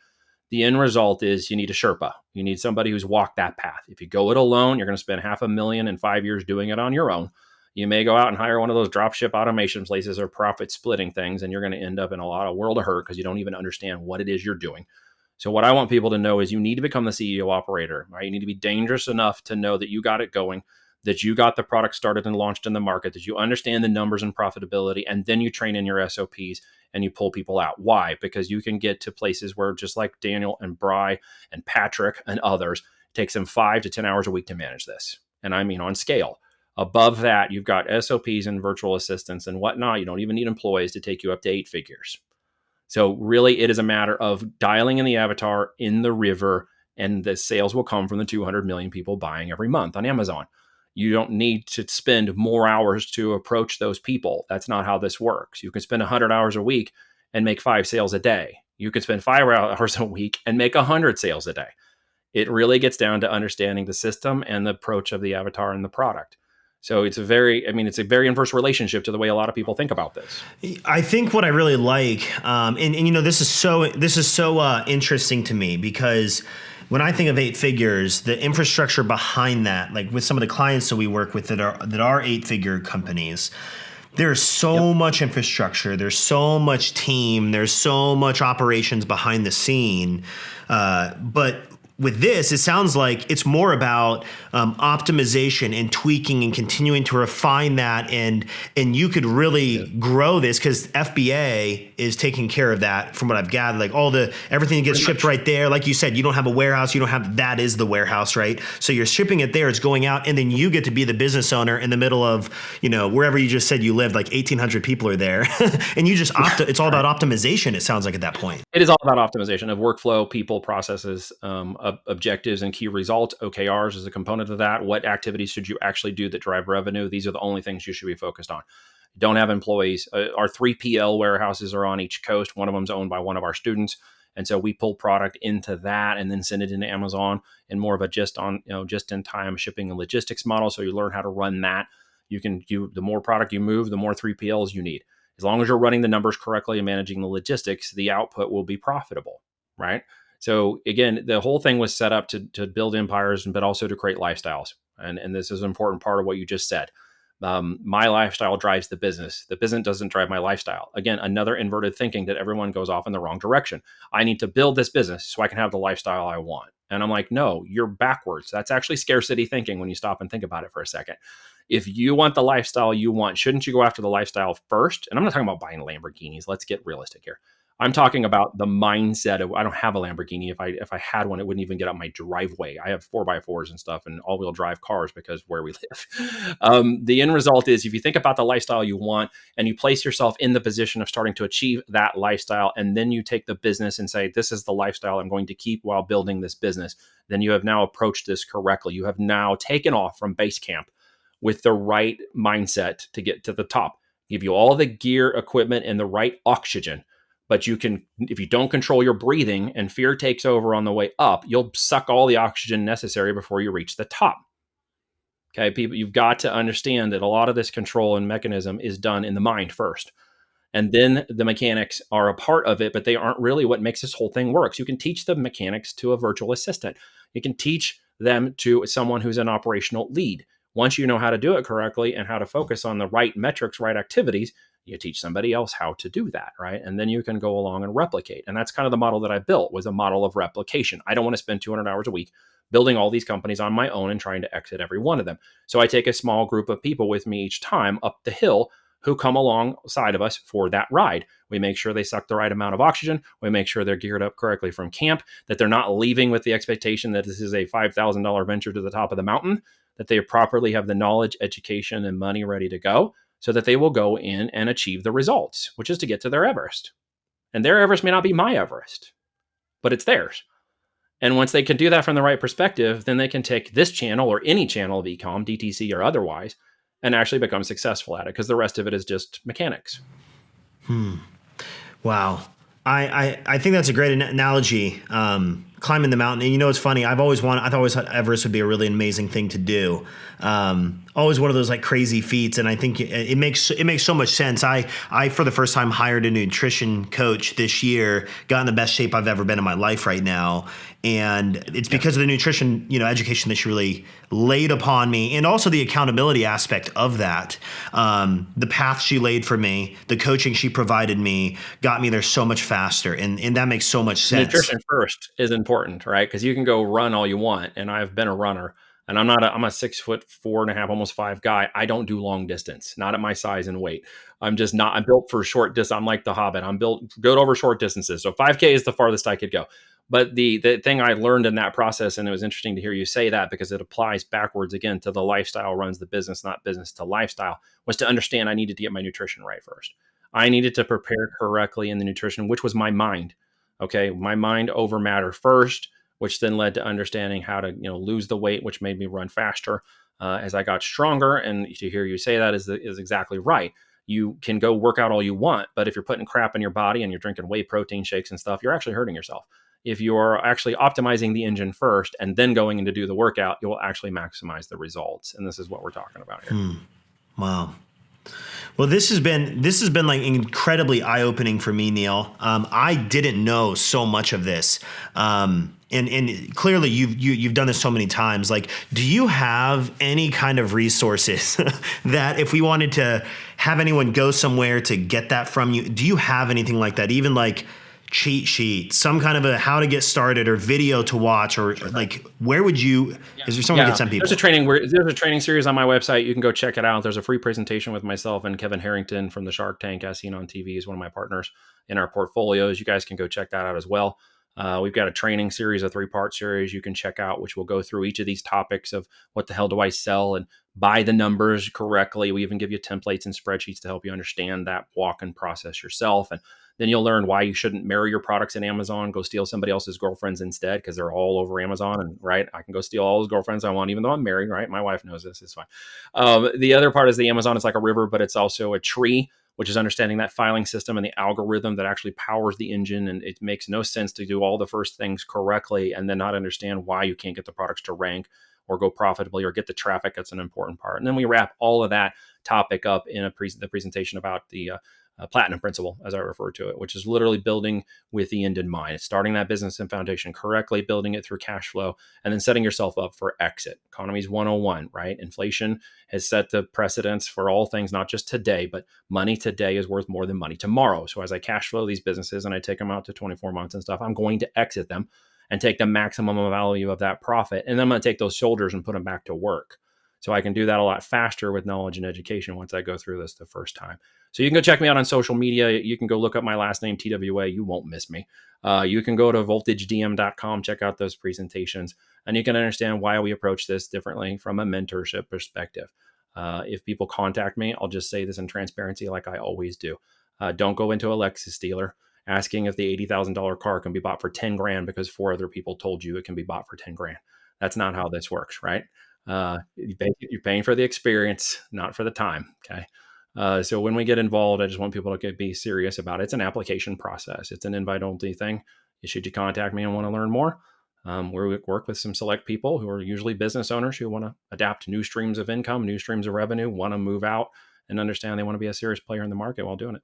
The end result is you need a Sherpa. You need somebody who's walked that path. If you go it alone, you're going to spend $500,000 in 5 years doing it on your own. You may go out and hire one of those dropship automation places or profit splitting things, and you're going to end up in a lot of world of hurt because you don't even understand what it is you're doing. So what I want people to know is you need to become the CEO operator, right? You need to be dangerous enough to know that you got it going, that you got the product started and launched in the market, that you understand the numbers and profitability, and then you train in your SOPs and you pull people out. Why? Because you can get to places where, just like Daniel and Bry and Patrick and others, it takes them 5 to 10 hours a week to manage this. And I mean on scale. Above that, you've got SOPs and virtual assistants and whatnot. You don't even need employees to take you up to 8 figures. So really, it is a matter of dialing in the avatar in the river, and the sales will come from the 200 million people buying every month on Amazon. You don't need to spend more hours to approach those people. That's not how this works. You can spend 100 hours a week and make 5 sales a day. You could spend 5 hours a week and make 100 sales a day. It really gets down to understanding the system and the approach of the avatar and the product. So it's a very inverse relationship to the way a lot of people think about this. I think what I really like, this is so interesting to me, because when I think of 8 figures, the infrastructure behind that, like with some of the clients that we work with that are 8-figure companies, there's so much infrastructure, there's so much team, there's so much operations behind the scene, but with this, it sounds like it's more about optimization and tweaking and continuing to refine that, and you could really grow this because FBA is taking care of that. From what I've gathered, like everything that gets shipped right there. Like you said, you don't have a warehouse. That is the warehouse, right? So you're shipping it there. It's going out, and then you get to be the business owner in the middle of wherever you just said you lived. Like 1,800 people are there, and you just it's all about optimization. It sounds like at that point. It is all about optimization of workflow, people, processes, objectives, and key results. OKRs is a component of that. What activities should you actually do that drive revenue? These are the only things you should be focused on. don't have employees. Our 3PL warehouses are on each coast. One of them's owned by one of our students. And so we pull product into that and then send it into Amazon in more of a just in time shipping and logistics model. So you learn how to run that. The more product you move, the more 3PLs you need. As long as you're running the numbers correctly and managing the logistics, the output will be profitable, right? So again, the whole thing was set up to build empires, but also to create lifestyles. And this is an important part of what you just said. My lifestyle drives the business. The business doesn't drive my lifestyle. Again, another inverted thinking that everyone goes off in the wrong direction. I need to build this business so I can have the lifestyle I want. And I'm like, no, you're backwards. That's actually scarcity thinking when you stop and think about it for a second. If you want the lifestyle you want, shouldn't you go after the lifestyle first? And I'm not talking about buying Lamborghinis. Let's get realistic here. I'm talking about the mindset of, I don't have a Lamborghini. If I had one, it wouldn't even get up my driveway. I have 4x4s and stuff and all-wheel drive cars because where we live. The end result is, if you think about the lifestyle you want and you place yourself in the position of starting to achieve that lifestyle, and then you take the business and say, this is the lifestyle I'm going to keep while building this business, then you have now approached this correctly. You have now taken off from base camp with the right mindset to get to the top. Give you all the gear, equipment, and the right oxygen. But you can, if you don't control your breathing and fear takes over on the way up, you'll suck all the oxygen necessary before you reach the top. Okay, people, you've got to understand that a lot of this control and mechanism is done in the mind first. And then the mechanics are a part of it, but they aren't really what makes this whole thing work. So you can teach the mechanics to a virtual assistant. You can teach them to someone who's an operational lead. Once you know how to do it correctly and how to focus on the right metrics, right activities, you teach somebody else how to do that, right? And then you can go along and replicate. And that's kind of the model that I built, was a model of replication. I don't want to spend 200 hours a week building all these companies on my own and trying to exit every one of them. So I take a small group of people with me each time up the hill who come alongside of us for that ride. We make sure they suck the right amount of oxygen. We make sure they're geared up correctly from camp, that they're not leaving with the expectation that this is a $5,000 venture to the top of the mountain, that they properly have the knowledge, education, and money ready to go, so that they will go in and achieve the results, which is to get to their Everest. And their Everest may not be my Everest, but it's theirs. And once they can do that from the right perspective, then they can take this channel or any channel of e-com, DTC or otherwise, and actually become successful at it, because the rest of it is just mechanics. Wow. I think that's a great analogy. Climbing the mountain. And you know, it's funny. I always thought Everest would be a really amazing thing to do. Always one of those like crazy feats. And I think it makes so much sense. I for the first time hired a nutrition coach this year, got in the best shape I've ever been in my life right now. And it's because of the nutrition, education that she really laid upon me, and also the accountability aspect of that. The path she laid for me, the coaching she provided me, got me there so much faster. And that makes so much sense. Nutrition first is important, right? Because you can go run all you want. And I've been a runner, and I'm a 6'4.5", almost 5 guy. I don't do long distance, not at my size and weight. I'm just not, I'm built for short distance. I'm like the Hobbit. I'm built good over short distances. So 5K is the farthest I could go. But the thing I learned in that process, and it was interesting to hear you say that, because it applies backwards again to the lifestyle runs the business, not business to lifestyle, was to understand I needed to get my nutrition right first. I needed to prepare correctly in the nutrition, which was my mind. Okay, my mind over matter first, which then led to understanding how to lose the weight, which made me run faster as I got stronger. And to hear you say that is exactly right. You can go work out all you want, but if you're putting crap in your body and you're drinking whey protein shakes and stuff, you're actually hurting yourself. If you're actually optimizing the engine first and then going in to do the workout, you will actually maximize the results. And this is what we're talking about here. Wow. Well, this has been like incredibly eye-opening for me, Neil. I didn't know so much of this. And clearly you've done this so many times. Like, do you have any kind of resources that if we wanted to have anyone go somewhere to get that from you, do you have anything like that? Even like cheat sheet, some kind of a how to get started or video to watch, or like where would you, is there someone you could send people? There's a training series on my website. You can go check it out. There's a free presentation with myself and Kevin Harrington from the Shark Tank, as seen on TV, is one of my partners in our portfolios. You guys can go check that out as well. We've got a training series, a 3-part series you can check out, which will go through each of these topics of what the hell do I sell and buy the numbers correctly. We even give you templates and spreadsheets to help you understand that walk and process yourself. And Then you'll learn why you shouldn't marry your products in Amazon, go steal somebody else's girlfriends instead, because they're all over Amazon. And right, I can go steal all those girlfriends I want, even though I'm married, right? My wife knows this, it's fine. The other part is the Amazon is like a river, but it's also a tree, which is understanding that filing system and the algorithm that actually powers the engine. And it makes no sense to do all the first things correctly and then not understand why you can't get the products to rank or go profitably or get the traffic. That's an important part. And then we wrap all of that topic up in the presentation about the platinum principle, as I refer to it, which is literally building with the end in mind. It's starting that business and foundation correctly, building it through cash flow, and then setting yourself up for exit. Economies 101, right? Inflation has set the precedents for all things, not just today, but money today is worth more than money tomorrow. So as I cash flow these businesses and I take them out to 24 months and stuff, I'm going to exit them and take the maximum value of that profit. And then I'm going to take those shoulders and put them back to work. So I can do that a lot faster with knowledge and education once I go through this the first time. So you can go check me out on social media. You can go look up my last name, TWA. You won't miss me. You can go to voltagedm.com, check out those presentations, and you can understand why we approach this differently from a mentorship perspective. If people contact me, I'll just say this in transparency like I always do. Don't go into a Lexus dealer asking if the $80,000 car can be bought for 10 grand because 4 other people told you it can be bought for 10 grand. That's not how this works, right? You're paying for the experience, not for the time. Okay. So when we get involved, I just want people to be serious about it. It's an application process. It's an invite only thing. Should you contact me and want to learn more, we work with some select people who are usually business owners who want to adapt new streams of income, new streams of revenue, want to move out and understand they want to be a serious player in the market while doing it.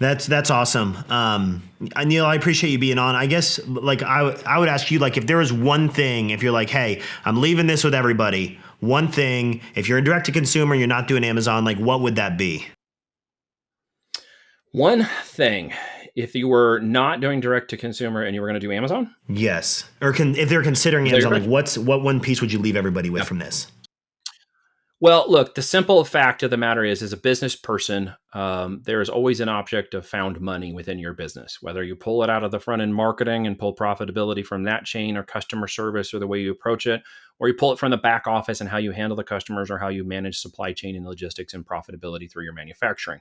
That's awesome. Neil, I appreciate you being on. I guess like I would ask you, like, if there was one thing, if you're like, hey, I'm leaving this with everybody, one thing, if you're a direct to consumer, you're not doing Amazon, like what would that be? One thing, if you were not doing direct to consumer and you were going to do Amazon? Yes. Or if they're considering Amazon, like what one piece would you leave everybody with from this? Well, look, the simple fact of the matter is, as a business person, there is always an object of found money within your business, whether you pull it out of the front end marketing and pull profitability from that chain or customer service or the way you approach it, or you pull it from the back office and how you handle the customers or how you manage supply chain and logistics and profitability through your manufacturing.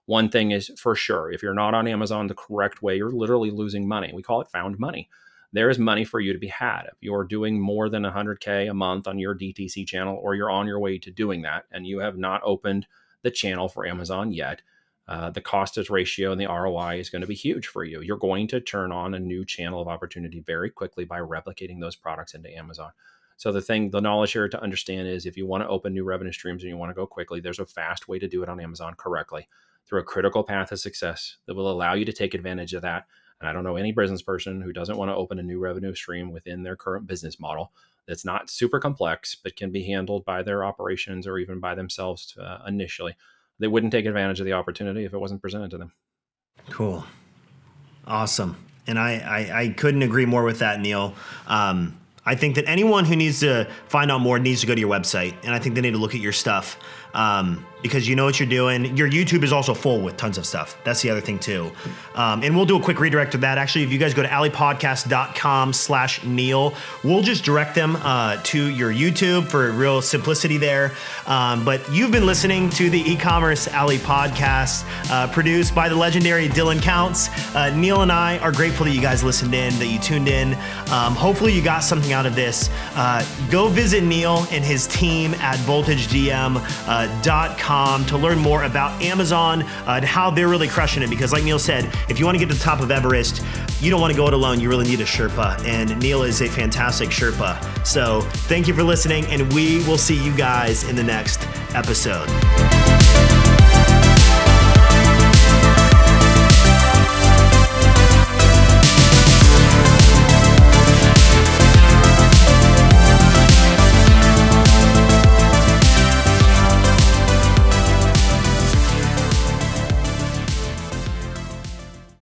One thing is for sure, if you're not on Amazon the correct way, you're literally losing money. We call it found money. There is money for you to be had. If you're doing more than $100K a month on your DTC channel, or you're on your way to doing that, and you have not opened the channel for Amazon yet, the cost to ratio and the ROI is going to be huge for you. You're going to turn on a new channel of opportunity very quickly by replicating those products into Amazon. So the knowledge here to understand is, if you want to open new revenue streams and you want to go quickly, there's a fast way to do it on Amazon correctly through a critical path of success that will allow you to take advantage of that. And I don't know any business person who doesn't want to open a new revenue stream within their current business model that's not super complex, but can be handled by their operations or even by themselves initially. They wouldn't take advantage of the opportunity if it wasn't presented to them. Cool. Awesome. And I couldn't agree more with that, Neil. I think that anyone who needs to find out more needs to go to your website. And I think they need to look at your stuff because you know what you're doing. Your YouTube is also full with tons of stuff. That's the other thing too. And we'll do a quick redirect of that. Actually, if you guys go to alleypodcast.com/Neil, we'll just direct them to your YouTube for real simplicity there. But you've been listening to the E-Commerce Alley podcast produced by the legendary Dylan Counts. Neil and I are grateful that you guys listened in, that you tuned in. Hopefully you got something out of this. Go visit Neil and his team at voltagedm.com to learn more about Amazon and how they're really crushing it. Because like Neil said, if you want to get to the top of Everest, you don't want to go it alone. You really need a Sherpa. And Neil is a fantastic Sherpa. So thank you for listening, and we will see you guys in the next episode.